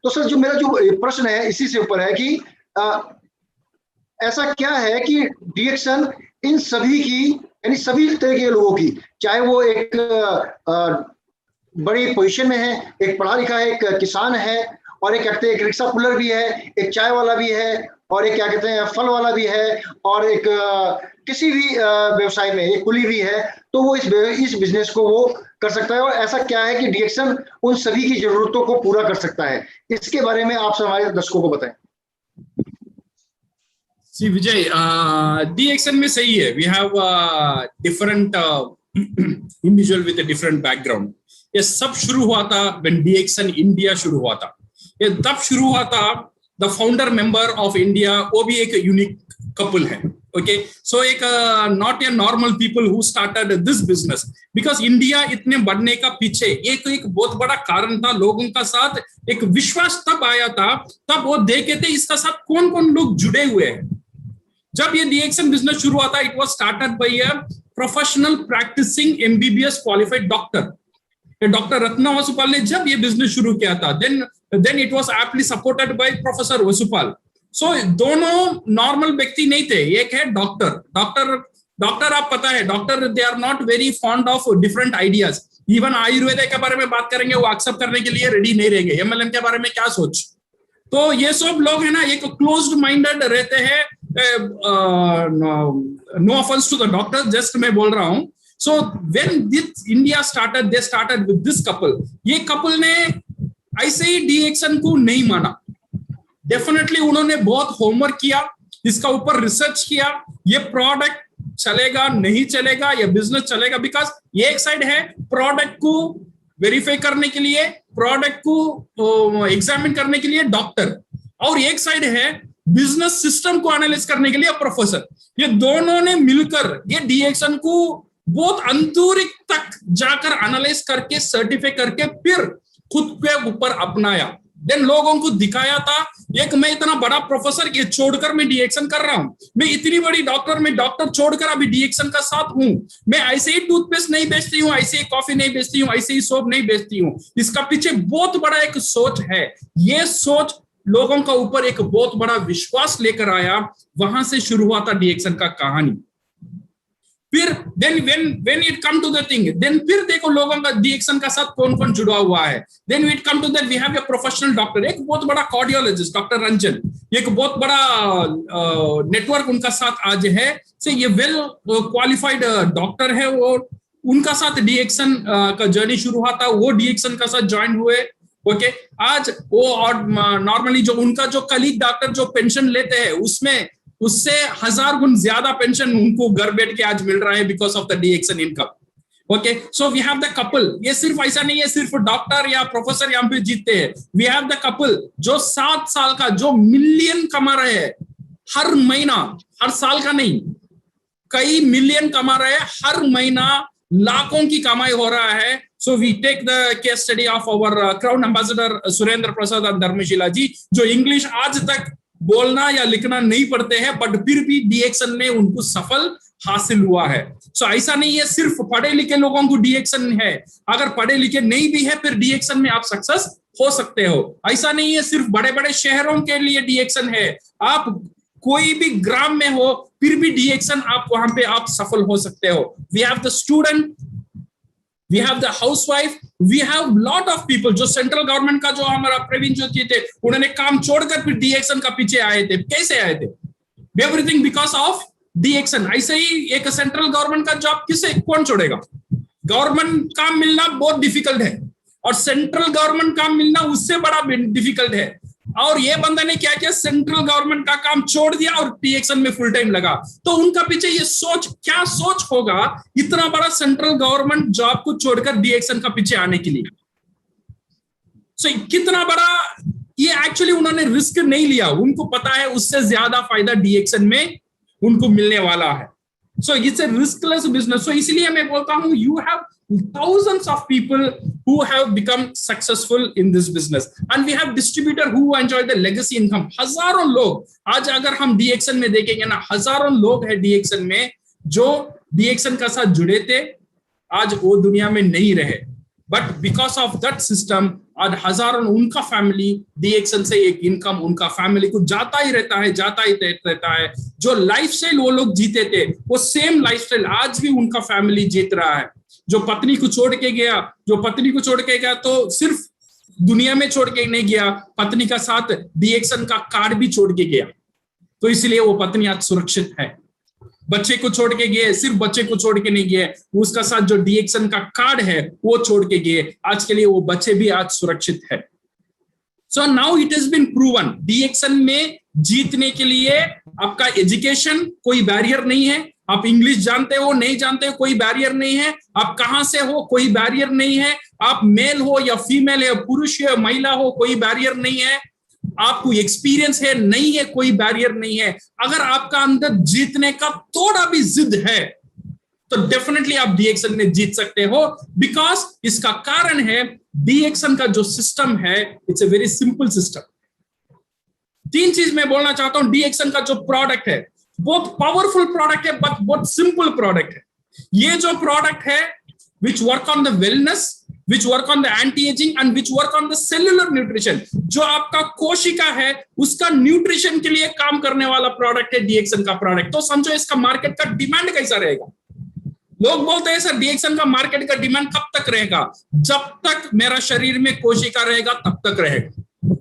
तो सर जो मेरा जो प्रश्न है इसी से ऊपर है कि ऐसा क्या है कि डीएक्सन इन सभी की, यानी सभी तरह के लोगों की, चाहे वो एक बड़ी पोजीशन में है, एक पढ़ा लिखा है, एक किसान है, और एक कहते हैं एक रिक्शा पुलर भी है, एक चाय वाला भी है, और एक क्या कहते हैं फल वाला भी है, और एक किसी भी व्यवसाय में एक कुली भी है, तो वो इस बिजनेस को वो कर सकता है और ऐसा क्या है कि डीएक्सन उन सभी की जरूरतों को पूरा कर सकता है, इसके बारे में आप हमारे दर्शकों को बताएं। See Vijay, DXN में सही है, we have different individual with a different background. ये सब शुरू हुआ था when DXN India शुरू हुआ था, ये तब शुरू हुआ था, the founder member of India वो भी एक unique couple है, okay, so एक not a normal people who started this business, because India इतने बढ़ने का पीछे ये तो एक बहुत बड़ा कारण था, लोगों का साथ एक विश्वास तब आया था, तब वो देखे थे इसका साथ कौन कौन लोग जुड़े हुए हैं। जब ये डीएक्सन बिजनेस शुरू हुआ था, it was started by a professional practising MBBS qualified doctor, doctor Ratna Vasupal ने जब ये बिजनेस शुरू किया था, then it was aptly supported by professor Vasupal. So दोनों नॉर्मल व्यक्ति नहीं थे, एक है डॉक्टर आप पता है doctor they are not very fond of different ideas, even Ayurveda के बारे में बात करेंगे वो एक्सेप्ट करने के लिए रेडी नहीं रहेंगे, एमएलएम के बारे में क्या सोच, तो ये सब लोग है ना एक क्लोज्ड माइंडेड रहते हैं, no offence to the doctor, just मैं बोल रहा हूं। So when this India started, they started with this couple, ये कपल ने ऐसे ही डीएक्सन को नहीं माना, डेफिनेटली उन्होंने बहुत होमवर्क किया, इसका ऊपर रिसर्च किया, ये प्रोडक्ट चलेगा नहीं चलेगा, ये बिजनेस चलेगा, बिकॉज ये एक साइड है प्रोडक्ट को वेरीफाई करने के लिए, प्रोडक्ट को एग्जामिन करने के लिए डॉक्टर, और एक साइड है बिजनेस सिस्टम को एनालाइज करने के लिए प्रोफेसर। ये दोनों ने मिलकर ये डीएक्सन को बहुत अंतरिक तक जाकर एनालाइज करके सर्टिफाई करके फिर खुद के ऊपर अपनाया, देन लोगों को दिखाया था एक मैं इतना बड़ा प्रोफेसर ये छोड़कर मैं डीएक्सन कर रहा हूं, मैं इतनी बड़ी डॉक्टर, मैं डॉक्टर छोड़कर अभी डीएक्सन का साथ हूं, मैं ऐसे ही टूथपेस्ट नहीं बेचती हूं, ऐसे ही कॉफी नहीं बेचती हूं, ऐसे ही सोप नहीं बेचती हूं, इसका पीछे बहुत बड़ा एक सोच है। ये सोच लोगों का ऊपर एक बहुत बड़ा विश्वास लेकर आया, वहां से शुरू हुआ था डीएक्सन का कहानी। फिर then when it come to the thing, then फिर देखो लोगों का डीएक्सन का साथ कौन कौन जुड़ा हुआ है, then it come to that we have a professional doctor, एक बहुत बड़ा कार्डियोलॉजिस्ट डॉक्टर रंजन, एक बहुत बड़ा नेटवर्क उनका साथ आज है, से ये वेल क्वालिफाइड डॉक्टर है, वो उनका साथ डीएक्सन का जर्नी शुरू हुआ था, वो डीएक्सन का साथ ज्वाइन हुए, ओके आज वो, और नॉर्मली जो उनका जो कलीग डॉक्टर जो पेंशन लेते हैं उसमें उससे 1000 गुण ज्यादा पेंशन उनको घर बैठ के आज मिल रहा है because of the DXN income. Okay, so we have the couple, ये सिर्फ ऐसा नहीं है सिर्फ डॉक्टर या प्रोफेसर यहाँ पे जीतते हैं, वी हैव द कपल जो 7 साल का जो मिलियन कमा रहे हैं हर महीना, हर साल का नहीं, कई मिलियन कमा रहे हैं हर महीना, लाखों की कमाई हो रहा है। So we take the case study of our crown ambassador Surendra Prasad और धर्मशिला जी, जो इंग्लिश आज तक बोलना या लिखना नहीं पढ़ते हैं, बट फिर भी डीएक्सन में उनको सफल हासिल हुआ है। सो ऐसा नहीं है सिर्फ पढ़े लिखे लोगों को डीएक्सन है, अगर पढ़े लिखे नहीं भी है फिर डीएक्सन में आप सक्सेस हो सकते हो। ऐसा नहीं है सिर्फ बड़े बड़े शहरों के लिए डीएक्सन है, आप कोई भी ग्राम में हो फिर भी डीएक्सन आप वहां पे आप सफल हो सकते हो। We have the student, we have the housewife, we have lot of people जो सेंट्रल गवर्नमेंट का जो हमारा प्रवीण ज्योति थे उन्होंने काम छोड़कर फिर डीएक्सन का पीछे आए थे, कैसे आए थे? Everything because of DXN. ऐसे ही एक सेंट्रल गवर्नमेंट का जॉब किसे कौन छोड़ेगा? गवर्नमेंट काम मिलना बहुत डिफिकल्ट है और सेंट्रल गवर्नमेंट काम मिलना उससे बड़ा डिफिकल्ट है। और ये बंदा ने क्या किया, सेंट्रल गवर्नमेंट का काम छोड़ दिया और डीएक्सन में फुल टाइम लगा। तो उनका पीछे ये सोच, क्या सोच होगा इतना बड़ा सेंट्रल गवर्नमेंट जॉब को छोड़कर डीएक्सन का पीछे आने के लिए। कितना बड़ा ये एक्चुअली उन्होंने रिस्क नहीं लिया, उनको पता है उससे ज्यादा फायदा डीएक्सन में उनको मिलने वाला है। So it's a riskless business. सो इसलिए मैं बोलता हूं you have thousands of people who have become successful in this business and we have distributor who enjoy the legacy income। हजारों लोग आज अगर हम डीएक्सन में देखेंगे ना, हजारों लोग है डीएक्सन में जो डीएक्सन का साथ जुड़े थे, आज वो दुनिया में नहीं रहे, but because of that system आज हजारों उनका फैमिली डीएक्सन से एक इनकम उनका फैमिली को जाता ही रहता है। जो लाइफस्टाइल वो लोग जीते थे वो सेम लाइफस्टाइल आज भी उनका फैमिली जीत रहा है। जो पत्नी को छोड़ के गया तो सिर्फ दुनिया में छोड़ के नहीं गया, पत्नी का साथ डीएक्सन का कार्ड भी छोड़ के गया, तो इसलिए वो पत्नी आज सुरक्षित है। बच्चे को छोड़ के गए, सिर्फ बच्चे को छोड़ के नहीं गए, उसका साथ जो डीएक्सन का कार्ड है वो छोड़ के गए। आज के लिए वो बच्चे भी आज सुरक्षित है। So now it has been proven, DXN में जीतने के लिए आपका एजुकेशन कोई बैरियर नहीं है। आप इंग्लिश जानते हो नहीं जानते हो कोई बैरियर नहीं है, आप कहां से हो कोई बैरियर नहीं है, आप मेल हो या फीमेल है, पुरुष हो महिला हो कोई बैरियर नहीं है, आपको एक्सपीरियंस है नहीं है कोई बैरियर नहीं है। अगर आपका अंदर जीतने का थोड़ा भी जिद है तो डेफिनेटली आप डीएक्सन में जीत सकते हो, बिकॉज इसका कारण है डीएक्सन का जो सिस्टम है it's a very simple system. तीन चीज मैं बोलना चाहता हूं, डीएक्सन का जो प्रोडक्ट है बहुत पावरफुल प्रोडक्ट है बट बहुत सिंपल प्रोडक्ट है। ये जो प्रोडक्ट है which work on the wellness, which work on the anti-aging and which work on the cellular nutrition, जो आपका कोशिका है उसका न्यूट्रिशन के लिए काम करने वाला प्रोडक्ट है डीएक्सन का प्रोडक्ट। तो समझो इसका मार्केट का डिमांड कैसा रहेगा। लोग बोलते हैं सर डीएक्सन का मार्केट का डिमांड कब तक रहेगा, जब तक मेरा शरीर में कोशिका रहेगा तब तक रहेगा।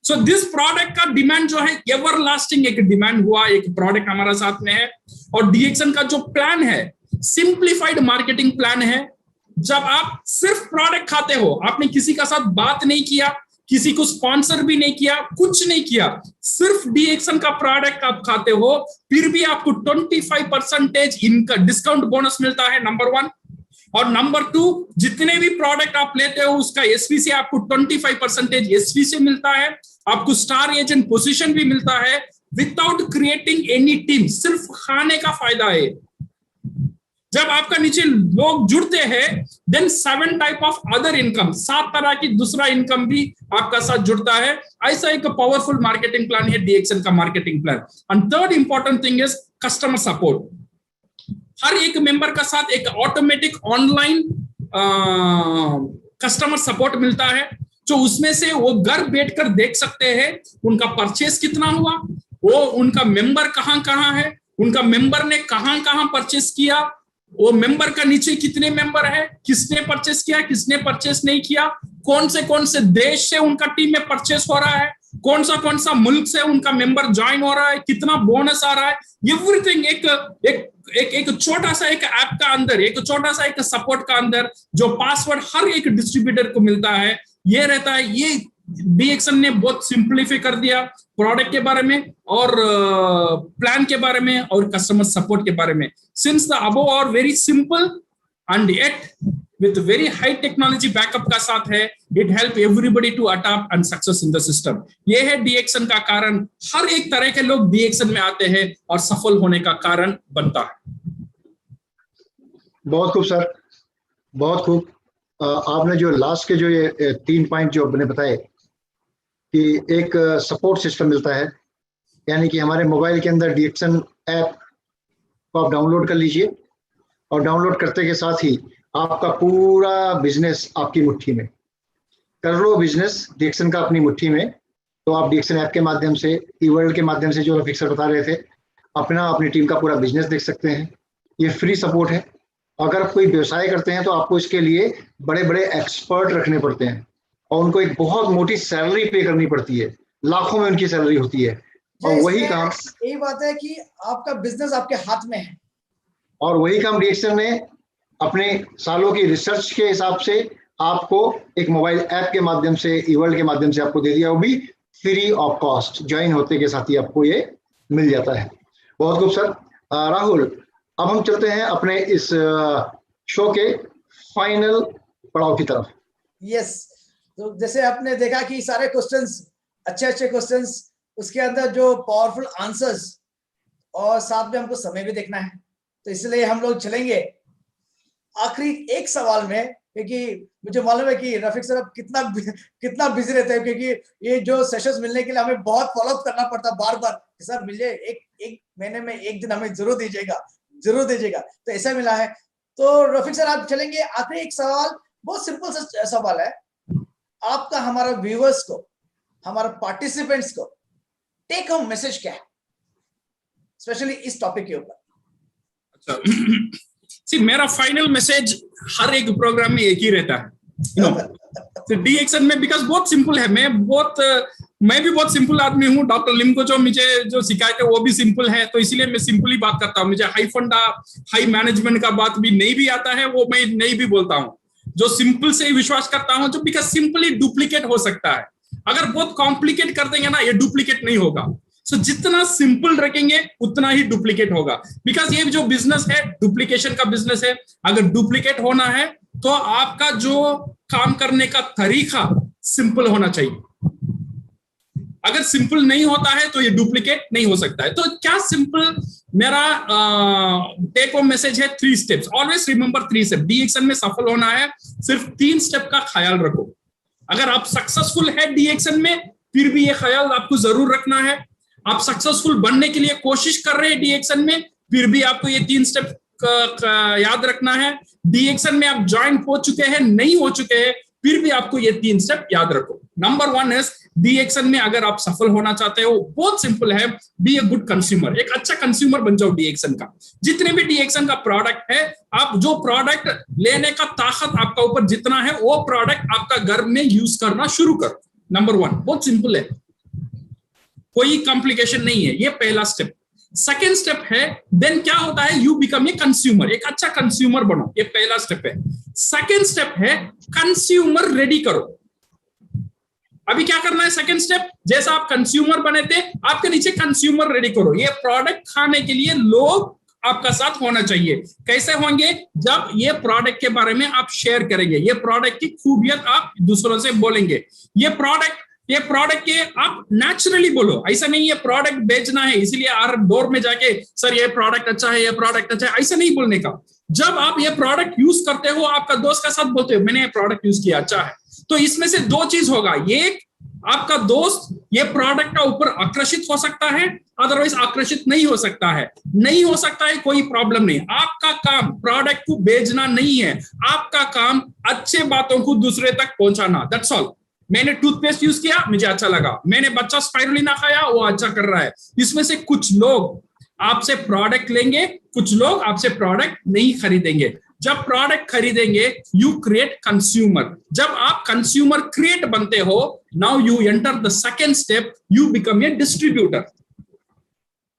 सो दिस प्रोडक्ट का डिमांड जो है एवर लास्टिंग एक डिमांड हुआ, एक प्रोडक्ट हमारा साथ में है। और डीएक्सन का जो प्लान है सिंप्लीफाइड मार्केटिंग प्लान है। जब आप सिर्फ प्रोडक्ट खाते हो, आपने किसी का साथ बात नहीं किया, किसी को स्पॉन्सर भी नहीं किया, कुछ नहीं किया, सिर्फ डीएक्सन का प्रोडक्ट आप खाते हो, फिर भी आपको 25% इनका डिस्काउंट बोनस मिलता है, नंबर 1। और नंबर 2, जितने भी प्रोडक्ट आप लेते हो उसका एसवीसी आपको 25% एसवीसी मिलता है। आपको स्टार एजेंट पोजीशन भी मिलता है विदाउट क्रिएटिंग एनी टीम। सिर्फ खाने का फायदा है। जब आपका नीचे लोग जुड़ते हैं then 7 type of other income, 7 तरह की दूसरा इनकम भी आपका साथ जुड़ता है। ऐसा एक पावरफुल मार्केटिंग प्लान है डीएक्सन का marketing plan. And third important thing is customer support. हर एक मेंबर का साथ एक ऑटोमेटिक ऑनलाइन कस्टमर सपोर्ट मिलता है, जो उसमें से वो घर बैठकर देख सकते हैं उनका परचेस कितना हुआ, वो उनका मेंबर कहां है, उनका मेंबर ने कहां परचेस किया, वो मेंबर का नीचे कितने मेंबर है, किसने परचेस किया, किसने परचेस नहीं किया, कौन से देश से उनका टीम में परचेस हो रहा है, कौन सा मुल्क से उनका मेंबर ज्वाइन हो रहा है, कितना बोनस आ रहा है, एवरीथिंग एक छोटा सा एक ऐप का अंदर, एक छोटा सा एक सपोर्ट का अंदर जो पासवर्ड हर एक डिस्ट्रीब्यूटर को मिलता है, ये रहता है। ये डीएक्सन ने बहुत सिंप्लीफाई कर दिया प्रोडक्ट के बारे में और प्लान के बारे में और कस्टमर सपोर्ट के बारे में। Since the above are very simple and yet with very high technology backup का साथ है, it help everybody to adopt and success in the system. ये है डीएक्सन का कारण। हर एक तरह के लोग डीएक्सन में आते हैं और सफल होने का कारण बनता है। बहुत खूब सर, बहुत खूब। आपने जो लास्ट के जो ये 3 पॉइंट जो आपने बताए कि एक सपोर्ट सिस्टम मिलता है, यानी कि हमारे मोबाइल के अंदर डीएक्सन ऐप को आप डाउनलोड कर लीजिए और डाउनलोड करते के साथ ही आपका पूरा बिजनेस आपकी मुट्ठी में। कर लो बिजनेस डीएक्सन का अपनी मुट्ठी में, तो आप डीएक्सन ऐप के माध्यम से, ई-वर्ल्ड के माध्यम से, जो रफीक सर बता रहे थे, अपनी टीम का पूरा बिजनेस देख सकते हैं। ये फ्री सपोर्ट है। अगर आप कोई व्यवसाय करते हैं तो आपको इसके लिए बड़े बड़े एक्सपर्ट रखने पड़ते हैं और उनको एक बहुत मोटी सैलरी पे करनी पड़ती है, लाखों में उनकी सैलरी होती है। और वही काम, यही बात है कि आपका बिजनेस आपके हाथ में है और वही काम डीएक्सन ने अपने सालों की रिसर्च के हिसाब से आपको एक मोबाइल ऐप के माध्यम से, ई-वर्ल्ड के माध्यम से आपको दे दिया, वो भी फ्री ऑफ कॉस्ट। ज्वाइन होते के साथ ही आपको ये मिल जाता है। बहुत खूब सर। राहुल, अब हम चलते हैं अपने इस शो के फाइनल पड़ाव की तरफ। यस, तो जैसे आपने देखा कि सारे क्वेश्चंस अच्छे क्वेश्चंस, उसके अंदर जो पावरफुल आंसर्स, और साथ में हमको समय भी देखना है, तो इसलिए हम लोग चलेंगे आखिरी एक सवाल में, क्योंकि मुझे मालूम है कि रफीक सर कितना बिजी रहते हैं, क्योंकि ये जो सेशंस मिलने के लिए हमें बहुत फॉलोअप करना पड़ता है बार बार। सर मिलिए, एक महीने में एक दिन हमें जरूर दीजिएगा। तो ऐसा मिला है। तो रफीक सर आप चलेंगे आखिरी एक सवाल, बहुत सिंपल सा सवाल है आपका, हमारा व्यूअर्स को, हमारे पार्टिसिपेंट्स को टेक होम मैसेज क्या है, स्पेशली इस टॉपिक के ऊपर? अच्छा, मेरा फाइनल मैसेज हर एक प्रोग्राम में एक ही रहता है, डीएक्सन में, बिकॉज बहुत सिंपल है। मैं बहुत मैं भी बहुत सिंपल आदमी हूँ। डॉक्टर लिम को जो मुझे जो सिखाए थे वो भी सिंपल है, तो इसीलिए मैं सिंपल ही बात करता हूँ। मुझे हाई फंडा, हाई मैनेजमेंट का बात भी नहीं भी आता है, वो मैं नहीं भी बोलता हूँ। जो सिंपल से ही विश्वास करता हूँ, जो बिकॉज सिंपली डुप्लीकेट हो सकता है। अगर बहुत कॉम्प्लिकेट कर देंगे ना, ये डुप्लीकेट नहीं होगा। सो जितना सिंपल रखेंगे उतना ही डुप्लीकेट होगा, बिकॉज ये जो बिजनेस है डुप्लीकेशन का बिजनेस है। अगर डुप्लीकेट होना है तो आपका जो काम करने का तरीका सिंपल होना चाहिए। अगर सिंपल नहीं होता है तो ये डुप्लीकेट नहीं हो सकता है। तो क्या सिंपल मेरा टेक होम मैसेज है, 3 steps. Always remember 3 step. DXN में सफल होना है, सिर्फ 3 स्टेप का ख्याल रखो। अगर आप सक्सेसफुल है डीएक्शन में, फिर भी ये ख्याल आपको जरूर रखना है। आप सक्सेसफुल बनने के लिए कोशिश कर रहे हैं डीएक्शन में, फिर भी आपको ये 3 स्टेप याद रखना है। डीएक्शन में आप ज्वाइन हो चुके हैं, नहीं हो चुके हैं, फिर भी आपको ये 3 स्टेप याद रखो। नंबर 1 इज डीएक्शन में अगर आप सफल होना चाहते हो, बहुत सिंपल है, बी ए गुड कंज्यूमर। एक अच्छा कंज्यूमर बन जाओ डीएक्शन का। जितने भी डीएक्शन का प्रोडक्ट है, आप जो प्रोडक्ट लेने का ताकत आपका ऊपर जितना है, वो प्रोडक्ट आपका घर में यूज करना शुरू करो। नंबर 1 बहुत सिंपल है, कोई कॉम्प्लिकेशन नहीं है। ये पहला स्टेप। सेकेंड स्टेप है, देन क्या होता है, यू बिकम ए कंज्यूमर। एक अच्छा कंज्यूमर बनो, ये पहला स्टेप है। सेकेंड स्टेप है कंज्यूमर रेडी करो। अभी क्या करना है, सेकेंड स्टेप, जैसा आप कंज्यूमर बने थे, आपके नीचे कंज्यूमर रेडी करो। ये प्रोडक्ट खाने के लिए लोग आपका साथ होना चाहिए। कैसे होंगे, जब ये प्रोडक्ट के बारे में आप शेयर करेंगे, ये प्रोडक्ट की खूबियत आप दूसरों से बोलेंगे। ये प्रोडक्ट के आप नेचुरली बोलो। ऐसा नहीं है प्रोडक्ट बेचना है इसलिए हर डोर में जाके सर ये प्रोडक्ट अच्छा है, ये प्रोडक्ट अच्छा है, ऐसा नहीं बोलने का। जब आप ये प्रोडक्ट यूज करते हो, आपका दोस्त का साथ बोलते हो मैंने ये प्रोडक्ट यूज किया, अच्छा है, तो इसमें से 2 चीज होगा। एक, आपका दोस्त ये प्रोडक्ट का ऊपर आकर्षित हो सकता है, अदरवाइज आकर्षित नहीं हो सकता है। नहीं हो सकता है, कोई प्रॉब्लम नहीं। आपका काम प्रोडक्ट को बेचना नहीं है, आपका काम अच्छे बातों को दूसरे तक पहुंचाना, दैट्स ऑल। मैंने टूथपेस्ट यूज किया, मुझे अच्छा लगा। मैंने बच्चा स्पाइरुलिना खाया, वो अच्छा कर रहा है। इसमें से कुछ लोग आपसे प्रोडक्ट लेंगे, कुछ लोग आपसे प्रोडक्ट नहीं खरीदेंगे। जब प्रोडक्ट खरीदेंगे, यू क्रिएट कंज्यूमर। जब आप कंज्यूमर क्रिएट बनते हो, now you enter the second step, you become A distributor.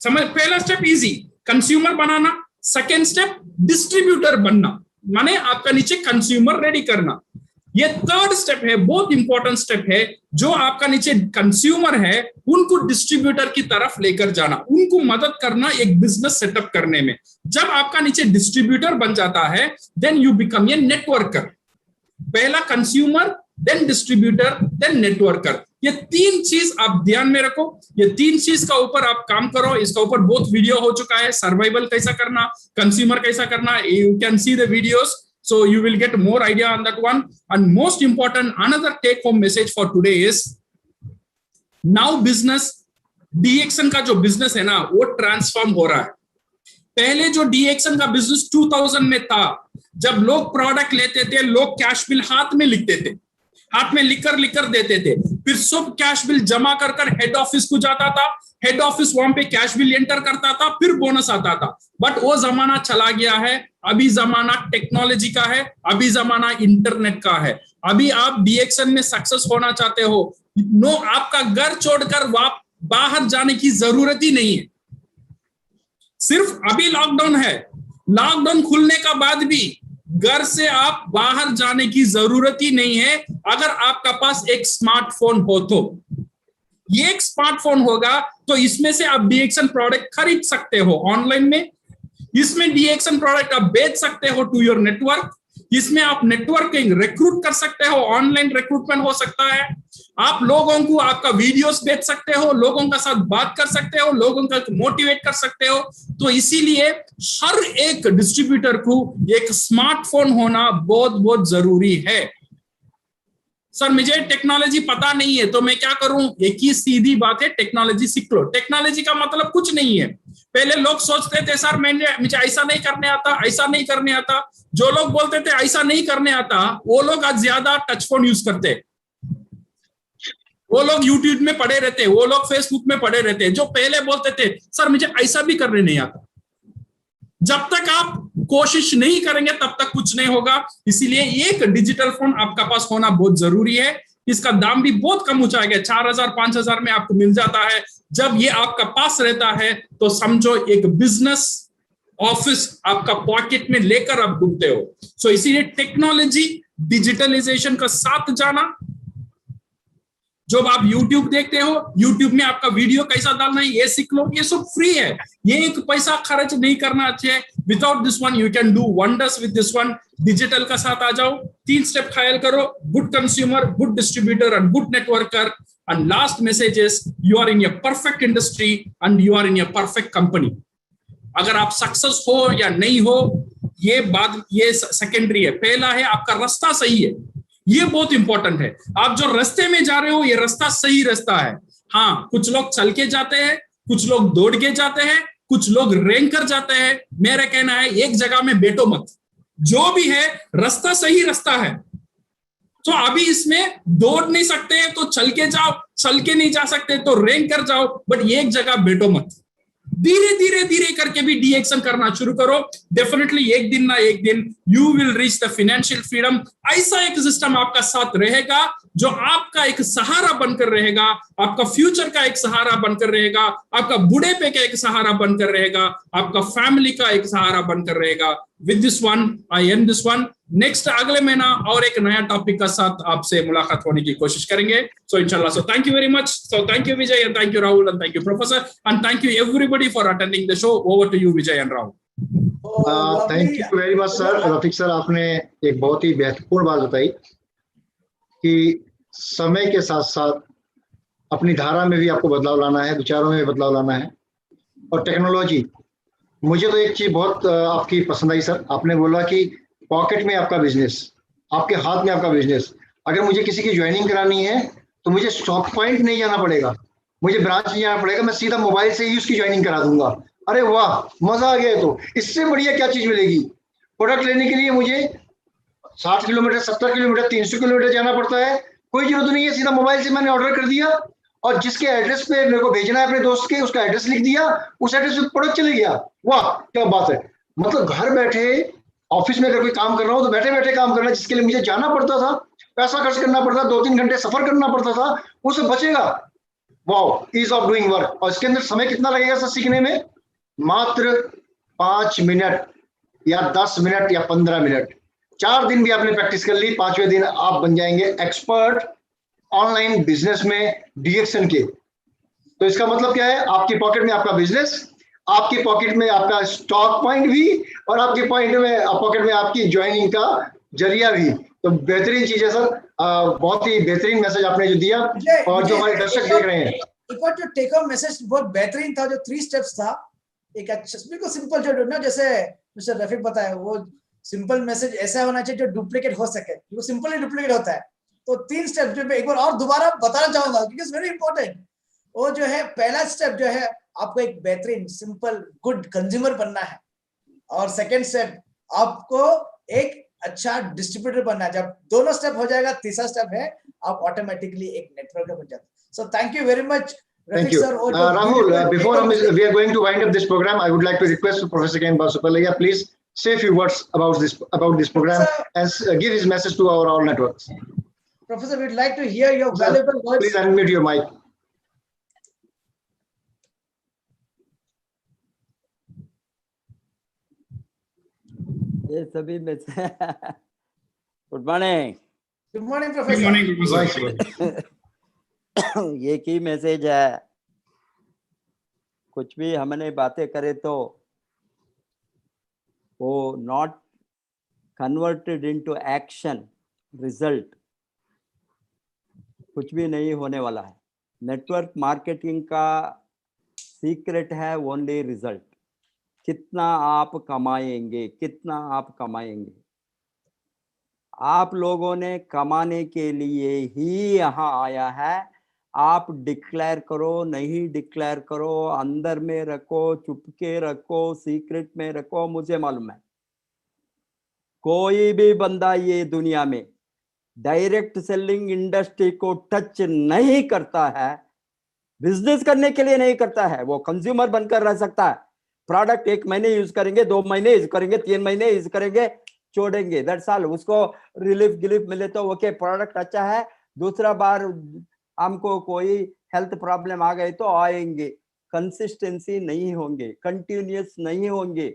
समझ, पहला स्टेप इजी, कंज्यूमर बनाना। सेकेंड स्टेप डिस्ट्रीब्यूटर बनना, माने आपका नीचे कंज्यूमर रेडी करना। ये थर्ड स्टेप है, बहुत इंपॉर्टेंट स्टेप है। जो आपका नीचे कंज्यूमर है, उनको डिस्ट्रीब्यूटर की तरफ लेकर जाना, उनको मदद करना एक बिजनेस सेटअप करने में। जब आपका नीचे डिस्ट्रीब्यूटर बन जाता है, then you become a networker. पहला consumer, then distributor, then networker. ये 3 चीज आप ध्यान में रखो। ये 3 चीज का ऊपर आप काम करो। इसका ऊपर बहुत वीडियो हो चुका है, सर्वाइवल कैसा करना, कंज्यूमर कैसा करना, you can see the videos. So you will get more idea on that one. And most important, another take home message for today is now business डीएक्शन का जो बिजनेस है ना, वो ट्रांसफॉर्म हो रहा है। पहले जो डीएक्शन का बिजनेस 2000 में था, जब लोग प्रोडक्ट लेते थे, लोग कैश बिल हाथ में लिखते थे, हाथ में लिखकर देते थे, फिर सब कैश बिल जमा कर हेड ऑफिस को जाता था, हेड ऑफिस वहां पे कैश बिल एंटर करता था, फिर बोनस आता था। बट वो जमाना चला गया है। अभी जमाना टेक्नोलॉजी का है, अभी जमाना इंटरनेट का है। अभी आप डीएक्शन में सक्सेस होना चाहते हो, नो, आपका घर छोड़कर बाहर जाने की जरूरत ही नहीं है। सिर्फ अभी लॉकडाउन है, लॉकडाउन खुलने का बाद भी घर से आप बाहर जाने की जरूरत ही नहीं है, अगर आपका पास एक स्मार्टफोन हो तो। ये एक स्मार्टफोन होगा तो इसमें से आप डीएक्शन प्रोडक्ट खरीद सकते हो ऑनलाइन में। इसमें डीएक्शन प्रोडक्ट आप बेच सकते हो टू योर नेटवर्क। इसमें आप नेटवर्किंग रिक्रूट कर सकते हो, ऑनलाइन रिक्रूटमेंट हो सकता है। आप लोगों को आपका वीडियोस बेच सकते हो, लोगों का साथ बात कर सकते हो, लोगों का मोटिवेट कर सकते हो। तो इसीलिए हर एक डिस्ट्रीब्यूटर को एक स्मार्टफोन होना बहुत बहुत जरूरी है। सर मुझे टेक्नोलॉजी पता नहीं है तो मैं क्या करूं? एक ही सीधी बात है, टेक्नोलॉजी सीख लो। टेक्नोलॉजी का मतलब कुछ नहीं है। पहले लोग सोचते थे सर मुझे ऐसा नहीं करने आता, ऐसा नहीं करने आता। जो लोग बोलते थे ऐसा नहीं करने आता, वो लोग आज ज्यादा टच फोन यूज करते, वो लोग यूट्यूब में पड़े रहते, वो लोग फेसबुक में पड़े रहते। जो पहले बोलते थे सर मुझे ऐसा भी करने नहीं आता, जब तक आप कोशिश नहीं करेंगे तब तक कुछ नहीं होगा। इसीलिए एक डिजिटल फोन आपका पास होना बहुत जरूरी है। इसका दाम भी बहुत कम हो जाएगा, 4000 5000 में आपको मिल जाता है। जब ये आपका पास रहता है तो समझो एक बिजनेस ऑफिस आपका पॉकेट में लेकर आप घूमते हो। सो इसीलिए टेक्नोलॉजी डिजिटलाइजेशन का साथ जाना। जब आप YouTube देखते हो, YouTube में आपका वीडियो कैसा डालना है ये सीख लो, ये सब फ्री है, ये एक पैसा खर्च नहीं करना चाहिए। Without this one you can do wonders with this one. Digital का साथ आ जाओ, 3 स्टेप ख्याल करो, good consumer, good distributor and good networker. And last message is you are in your perfect industry and you are in your perfect company. अगर आप success हो या नहीं हो ये बात, ये सेकेंडरी है। पहला है आपका रास्ता सही है, ये बहुत इंपॉर्टेंट है। आप जो रास्ते में जा रहे हो ये रास्ता सही रास्ता है। हाँ, कुछ लोग चल के जाते हैं, कुछ लोग दौड़ के जाते हैं, कुछ लोग रेंग कर जाते हैं। मेरा कहना है एक जगह में बैठो मत, जो भी है रास्ता सही रास्ता है। तो अभी इसमें दौड़ नहीं सकते तो चल के जाओ, चल के नहीं जा सकते तो रेंग कर जाओ, बट एक जगह बैठो मत। धीरे धीरे धीरे करके भी डी-एक्शन करना शुरू करो। डेफिनेटली एक दिन ना एक दिन you will reach the financial freedom. ऐसा एक सिस्टम आपका साथ रहेगा जो आपका एक सहारा बनकर रहेगा, आपका फ्यूचर का एक सहारा बनकर रहेगा, आपका बुढ़ेपे का एक सहारा बनकर रहेगा, आपका फैमिली का एक सहारा बनकर रहेगा। With this one I and this one. Next अगले महीना और एक नया टॉपिक का साथ आपसे मुलाकात होने की कोशिश करेंगे। सो इंशाल्लाह। So thank you very much. So thank you Vijay and thank you Rahul and thank you professor and thank you everybody for attending the show. Over to you Vijay and Rahul. Thank you very much sir. Rafiq sir, आपने एक बहुत ही महत्वपूर्ण बात बताई कि समय के साथ साथ अपनी धारा में भी आपको बदलाव लाना है, विचारों में भी बदलाव लाना है। और टेक्नोलॉजी, मुझे तो एक चीज बहुत आपकी पसंद आई सर। आपने बोला कि पॉकेट में आपका बिजनेस, आपके हाथ में आपका बिजनेस। अगर मुझे किसी की ज्वाइनिंग करानी है तो मुझे स्टॉक पॉइंट नहीं जाना पड़ेगा, मुझे ब्रांच नहीं जाना पड़ेगा, मैं सीधा मोबाइल से ही उसकी ज्वाइनिंग करा दूंगा। अरे वाह, मजा आ गया। तो इससे बढ़िया क्या चीज मिलेगी? प्रोडक्ट लेने के लिए मुझे 60 किलोमीटर, 70 किलोमीटर, 300 किलोमीटर जाना पड़ता है, कोई जरूरत नहीं है। सीधा मोबाइल से मैंने ऑर्डर कर दिया और जिसके एड्रेस पे मेरे को भेजना है अपने दोस्त के, उसका एड्रेस लिख दिया, उस एड्रेस पे प्रोडक्ट चले गया। वाह क्या बात है। मतलब घर बैठे, ऑफिस में अगर कोई काम कर रहा हूँ तो बैठे बैठे काम करना, जिसके लिए मुझे जाना पड़ता था, पैसा खर्च करना पड़ता, 2-3 घंटे सफर करना पड़ता था, वो सब बचेगा। वाह, ईज ऑफ डूइंग वर्क। और इसके अंदर समय कितना लगेगा सर सीखने में? मात्र 5 मिनट या 10 मिनट या 15 मिनट। 4 दिन भी आपने प्रैक्टिस कर ली, 5वें दिन आप बन जाएंगे एक्सपर्ट ऑनलाइन बिजनेस में डी-एक्शन के। तो इसका मतलब क्या है? आपकी पॉकेट में आपका बिजनेस, आपकी पॉकेट में आपका स्टॉक पॉइंट भी, और आपके पॉकेट में आपकी ज्वाइनिंग का जरिया भी। तो बेहतरीन चीज है सर। बहुत ही बेहतरीन मैसेज आपने जो दिया, और जो हमारे दर्शक देख रहे हैं, एक और जो टेक होम मैसेज बहुत बेहतरीन था, जो 3 स्टेप्स था, एक अच्छा बिल्कुल सिंपल, जो ना जैसे मिस्टर रफीक बताया, वो सिंपल मैसेज ऐसा होना चाहिए जो डुप्लीकेट हो सके। वो सिंपल ही डुप्लीकेट होता है। तो 3 स्टेप जो मैं एक बार और दोबारा बताना चाहूंगा क्योंकि इट्स वेरी इंपॉर्टेंट। वो जो है, पहला स्टेप जो है, आपको एक बेहतरीन सिंपल गुड कंज्यूमर बनना है, और सेकंड स्टेप आपको एक अच्छा डिस्ट्रीब्यूटर बनना है। जब दोनों स्टेप हो जाएगा, तीसरा स्टेप है आप ऑटोमेटिकली एक नेटवर्क बन जाते। सो thank you very much Thank you. Rahul, before we are going to wind up this program, I would like to request Professor Ken Basupalia, please say a few words about this program and give his message to all networks. Professor, we'd like to hear your valuable words. Please unmute your mic. ये सभी में से good morning. Good morning, Good Professor. morning, Professor. ये की message है। कुछ भी हमने बातें करे तो वो not converted into action result, कुछ भी नहीं होने वाला है। नेटवर्क मार्केटिंग का सीक्रेट है ओनली रिजल्ट। कितना आप कमाएंगे, कितना आप कमाएंगे। आप लोगों ने कमाने के लिए ही यहाँ आया है। आप डिक्लेयर करो, नहीं डिक्लेयर करो, अंदर में रखो, चुपके रखो, सीक्रेट में रखो, मुझे मालूम है कोई भी बंदा ये दुनिया में डायरेक्ट सेलिंग इंडस्ट्री को टच नहीं करता है, बिजनेस करने के लिए नहीं करता है। वो कंज्यूमर बनकर रह सकता है। प्रोडक्ट 1 महीने यूज करेंगे, 2 महीने यूज करेंगे, 3 महीने यूज करेंगे, छोड़ेंगे, दैट्स ऑल। उसको रिलीफ गिलीफ मिले तो ओके, प्रोडक्ट अच्छा है, दूसरा बार हमको कोई हेल्थ प्रॉब्लम आ गए तो आएंगे, कंसिस्टेंसी नहीं होंगे, कंटिन्यूस नहीं होंगे।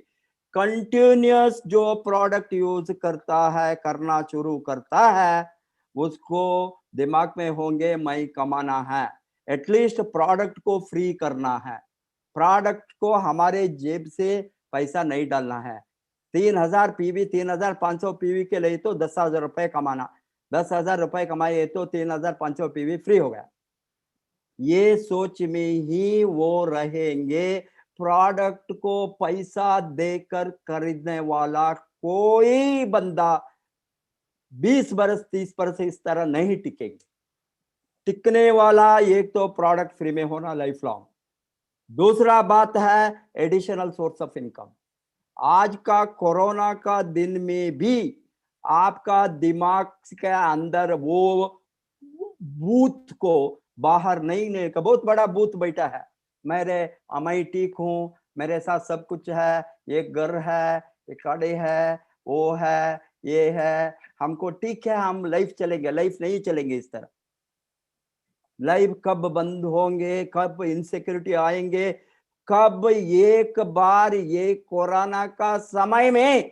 कंटिन्यूस जो प्रोडक्ट यूज करता है, करना शुरू करता है, उसको दिमाग में होंगे मैं कमाना है, एटलीस्ट प्रोडक्ट को फ्री करना है, प्रोडक्ट को हमारे जेब से पैसा नहीं डालना है। 3000 पीवी, 3500 पीवी के लिए तो 10,000 रुपए कमाना, 10,000 रुपए कमाए तो 3500 पीवी फ्री हो गया। ये सोच में ही वो रहेंगे। प्रोडक्ट को पैसा देकर खरीदने वाला कोई बंदा 20 बरस 30 बरस इस तरह नहीं टिकेंगे। टिकने वाला एक तो प्रोडक्ट फ्री में होना लाइफ लॉन्ग, दूसरा बात है एडिशनल सोर्स ऑफ इनकम। आज का कोरोना का दिन में भी आपका दिमाग के अंदर वो भूत को बाहर नहीं निकले का, बहुत बड़ा भूत बैठा है, मैं ठीक हूँ, मेरे साथ सब कुछ है, एक घर है, एक गाड़ी है, वो है, ये है, हमको ठीक है, हम लाइफ चलेंगे। लाइफ नहीं चलेंगे इस तरह। लाइफ कब बंद होंगे, कब इनसिक्योरिटी आएंगे, कब एक बार ये कोरोना का समय में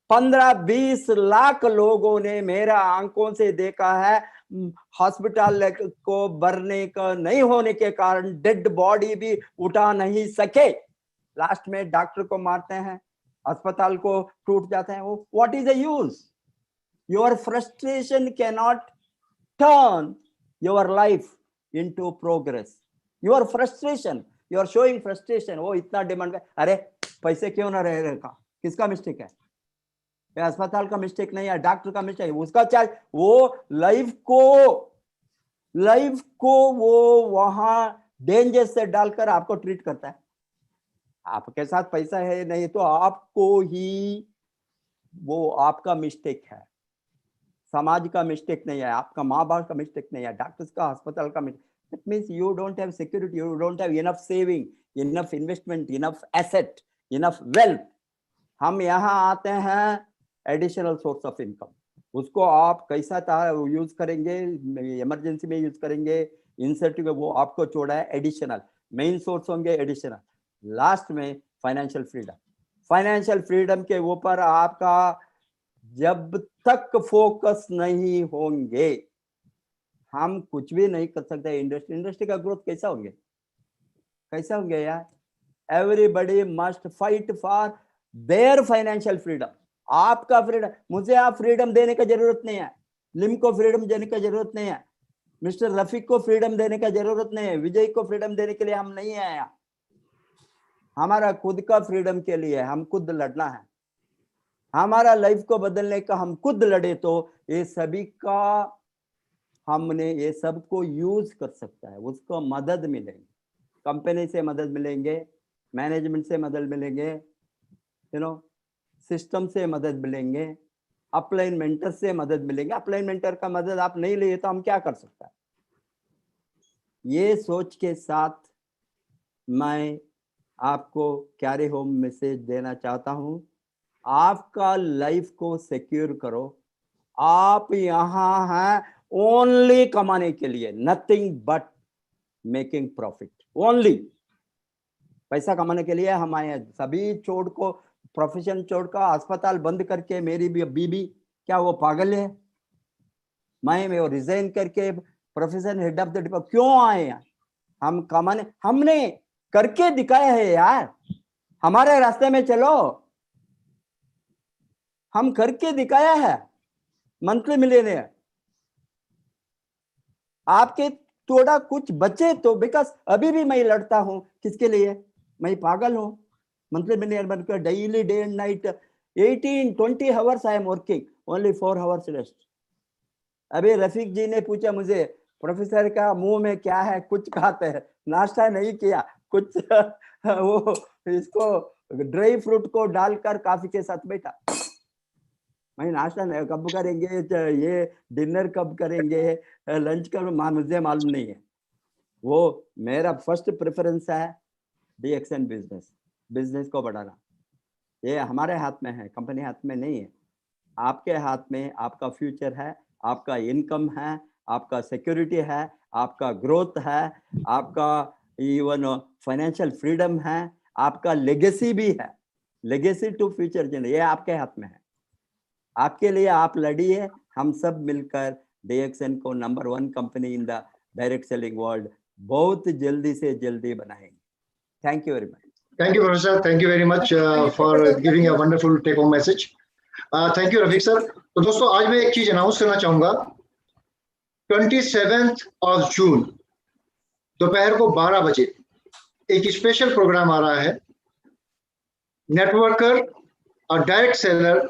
15-20 लाख लोगों ने मेरा आंखों से देखा है, हॉस्पिटल को भरने का नहीं होने के कारण डेड बॉडी भी उठा नहीं सके, लास्ट में डॉक्टर को मारते हैं, अस्पताल को टूट जाते हैं। वो what is the use? Your frustration can not turn your life into progress. Your frustration, you are showing frustration. वो इतना डिमांड, अरे पैसे क्यों ना रहेगा, किसका मिस्टेक है? ये अस्पताल का मिस्टेक नहीं है, डॉक्टर का मिस्टेक है, उसका चार्ज। वो लाइफ को वो वहां डेंजर से डालकर आपको ट्रीट करता है। आपके साथ पैसा है नहीं तो आपको ही, वो आपका मिस्टेक है, समाज का मिस्टेक नहीं है, आपका माँ बाप का मिस्टेक नहीं है, डॉक्टर्स का, अस्पताल का mistake. That means you don't have security, you don't have enough saving, enough investment, enough asset, enough wealth. हम यहाँ आते हैं एडिशनल सोर्स ऑफ इनकम, उसको आप कैसा यूज करेंगे, इमरजेंसी में यूज करेंगे, इंसेंटिव वो आपको छोड़ा है, एडिशनल मेन सोर्स होंगे एडिशनल। लास्ट में फाइनेंशियल फ्रीडम। फाइनेंशियल फ्रीडम के ऊपर आपका जब तक फोकस नहीं होंगे, हम कुछ भी नहीं कर सकते। इंडस्ट्री का ग्रोथ कैसा होंगे यार? Everybody must fight for their financial freedom. आपका फ्रीडम, मुझे आप फ्रीडम देने की जरूरत नहीं है, लिम को फ्रीडम देने की जरूरत नहीं है, मिस्टर रफीक को फ्रीडम देने की जरूरत नहीं है, विजय को फ्रीडम देने के लिए हम नहीं आया। हमारा खुद का फ्रीडम के लिए हम खुद लड़ना है, हमारा लाइफ को बदलने का हम खुद लड़े तो ये सभी का हमने ये सबको यूज कर सकता है, उसको मदद मिलेगी, कंपनी से मदद मिलेंगे, मैनेजमेंट से मदद मिलेंगे, सिस्टम से मदद मिलेंगे, अपलाइन मेंटर से मदद मिलेंगे। अपलाइन मेंटर का मदद आप नहीं लिए तो हम क्या कर सकते हैं? ये सोच के साथ मैं आपको कैरी होम मैसेज देना चाहता हूं, आपका लाइफ को सिक्योर करो। आप यहाँ हैं ओनली कमाने के लिए, nothing but making profit only. पैसा कमाने के लिए हम आए हैं। सभी छोड़ को, प्रोफेशन छोड़ का, अस्पताल बंद करके, मेरी भी बीबी क्या वो पागल है? मैं वो रिजाइन करके profession head of the department क्यों आए हैं? हम कमाने, हमने करके दिखाया है यार, हमारे रास्ते में चलो, हम करके दिखाया है। मंथली मिलियनेयर आपके थोड़ा कुछ बचे तो, बिकॉज अभी भी मैं लड़ता हूं, किसके लिए? मैं पागल हूं, मंथली मिलियनेयर बनकर daily day and night 18-20 hours I am working, only 4 hours rest. अभी रफीक जी ने पूछा मुझे, प्रोफेसर का मुंह में क्या है, कुछ खाते हैं, नाश्ता नहीं किया, कुछ वो इसको ड्राई फ्रूट को डालकर कॉफी के साथ बैठा। मैं नाश्ता कब करेंगे, ये डिनर कब करेंगे, लंच कब, मुझे मालूम नहीं है। वो मेरा फर्स्ट प्रेफरेंस है DXN बिजनेस को बढ़ाना। ये हमारे हाथ में है, कंपनी हाथ में नहीं है, आपके हाथ में। आपका फ्यूचर है, आपका इनकम है, आपका सिक्योरिटी है, आपका ग्रोथ है, आपका इवन फाइनेंशियल फ्रीडम है, आपका लेगेसी भी है, लेगेसी टू फ्यूचर जनरेशन, ये आपके हाथ में है। आपके लिए आप लड़िए, हम सब मिलकर DXN को number 1 company in the direct selling world बहुत जल्दी से जल्दी बनाएंगे। Thank you very much. Thank you, Professor. Thank you very much for giving a wonderful take-home message. Thank you, Rafiq sir. तो दोस्तों आज मैं एक चीज अनाउंस करना चाहूंगा। 27th of June दोपहर को 12 बजे एक स्पेशल प्रोग्राम आ रहा है, नेटवर्कर और direct seller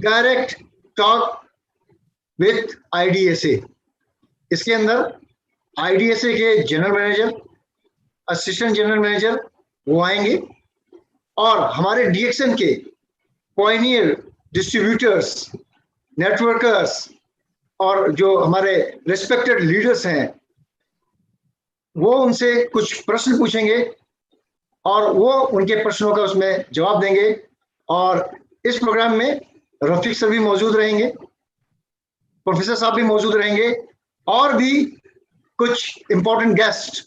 direct talk with IDSA। इसके अंदर IDSA के general manager, assistant general manager वो आएंगे और हमारे DXN के पॉइनियर डिस्ट्रीब्यूटर्स, नेटवर्कर्स और जो हमारे रिस्पेक्टेड लीडर्स हैं वो उनसे कुछ प्रश्न पूछेंगे और वो उनके प्रश्नों का उसमें जवाब देंगे। और इस प्रोग्राम में रफीक सर भी मौजूद रहेंगे, प्रोफेसर साहब भी मौजूद रहेंगे और भी कुछ इंपॉर्टेंट गेस्ट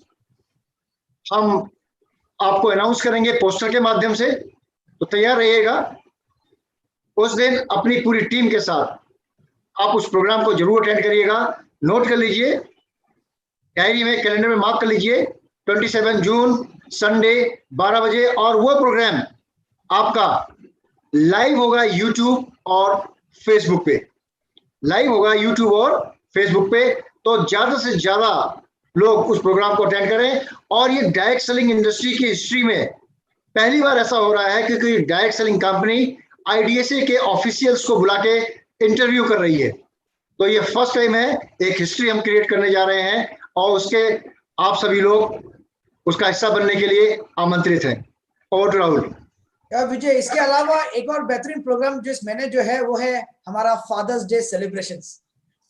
हम आपको अनाउंस करेंगे पोस्टर के माध्यम से। तो तैयार रहिएगा, उस दिन अपनी पूरी टीम के साथ आप उस प्रोग्राम को जरूर अटेंड करिएगा। नोट कर लीजिए, डायरी में, कैलेंडर में मार्क कर लीजिए, 27 जून संडे 12 बजे। और वो प्रोग्राम आपका लाइव होगा यूट्यूब और फेसबुक पे, लाइव होगा यूट्यूब और फेसबुक पे। तो ज्यादा से ज्यादा लोग उस प्रोग्राम को अटेंड करें। और ये डायरेक्ट सेलिंग इंडस्ट्री की हिस्ट्री में पहली बार ऐसा हो रहा है क्योंकि डायरेक्ट सेलिंग कंपनी IDSA के ऑफिशियल्स को बुला के इंटरव्यू कर रही है। तो ये फर्स्ट टाइम है, एक हिस्ट्री हम क्रिएट करने जा रहे हैं और उसके आप सभी लोग उसका हिस्सा बनने के लिए आमंत्रित हैं। Over to Rahul. विजय, इसके अलावा एक और बेहतरीन प्रोग्राम जो इस महीने जो है वो है हमारा फादर्स डे सेलिब्रेशंस।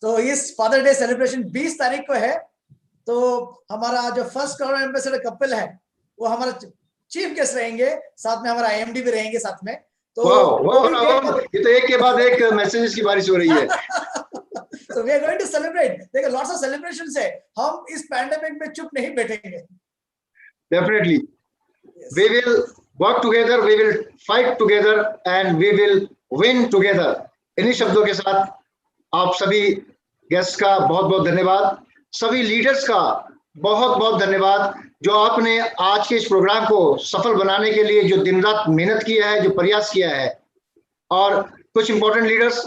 तो इस फादर डे सेलिब्रेशन 20 तारीख को है। तो हमारा जो फर्स्ट कोरोना एम्बेसडर कपिल है वो हमारा चीफ गेस्ट रहेंगे, साथ में हमारा IMD भी रहेंगे साथ में। तो ये तो एक के बाद एक मैसेजेस की बारिश हो रही है। So we are going to celebrate. देखो lots of celebrations है। हम इस पैंडेमिक में चुप नहीं बैठेंगे। Definitely, we will work together, we will fight together and we will win together. इन्हीं शब्दों के साथ आप सभी गेस्ट का बहुत बहुत धन्यवाद, सभी लीडर्स का बहुत बहुत धन्यवाद जो आपने आज के इस प्रोग्राम को सफल बनाने के लिए जो दिन रात मेहनत किया है, जो प्रयास किया है। और कुछ इंपॉर्टेंट लीडर्स,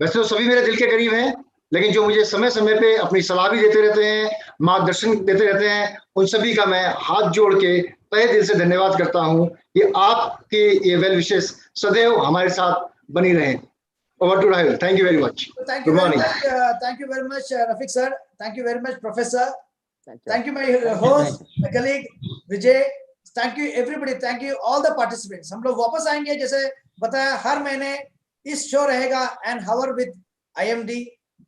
वैसे तो सभी मेरे दिल के करीब हैं, लेकिन जो मुझे समय समय पे अपनी सलाह भी देते रहते हैं, मार्गदर्शन देते रहते हैं, उन सभी का मैं हाथ जोड़ के तहे दिल से धन्यवाद करता हूं कि आपके ये वेल विशेस सदैव हमारे साथ बनी रहें। Over to Rahul. Thank you very much. Thank you very much. Thank you very much, Rafiq sir. Thank you very much, Professor. Thank you, my host, my colleague Vijay. Thank you everybody. Thank you all the participants. हम लोग वापस आएंगे जैसे बताया, हर महीने इस show रहेगा and hour with IMD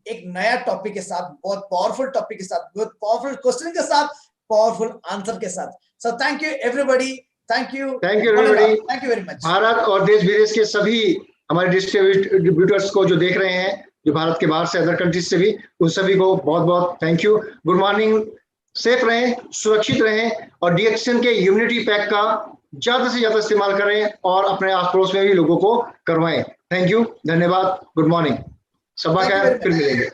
एक नया टॉपिक के साथ, बहुत पावरफुल टॉपिक के साथ, बहुत पावरफुल क्वेश्चन के साथ, पावरफुल आंसर के साथ। So thank you everybody. Thank you. Thank you everybody. Thank you very much. Bharat और देश विदेश के सभी हमारे डिस्ट्रीब्यूटर्स को जो देख रहे हैं, जो भारत के बाहर से अदर कंट्रीज से भी, उन सभी को बहुत बहुत thank you. Good morning, safe रहें, सुरक्षित रहें और DXN के इम्यूनिटी पैक का ज्यादा से ज्यादा इस्तेमाल करें और अपने आस पड़ोस में भी लोगों को करवाएं। थैंक यू, धन्यवाद, गुड मॉर्निंग, सबका फिर मिलेंगे।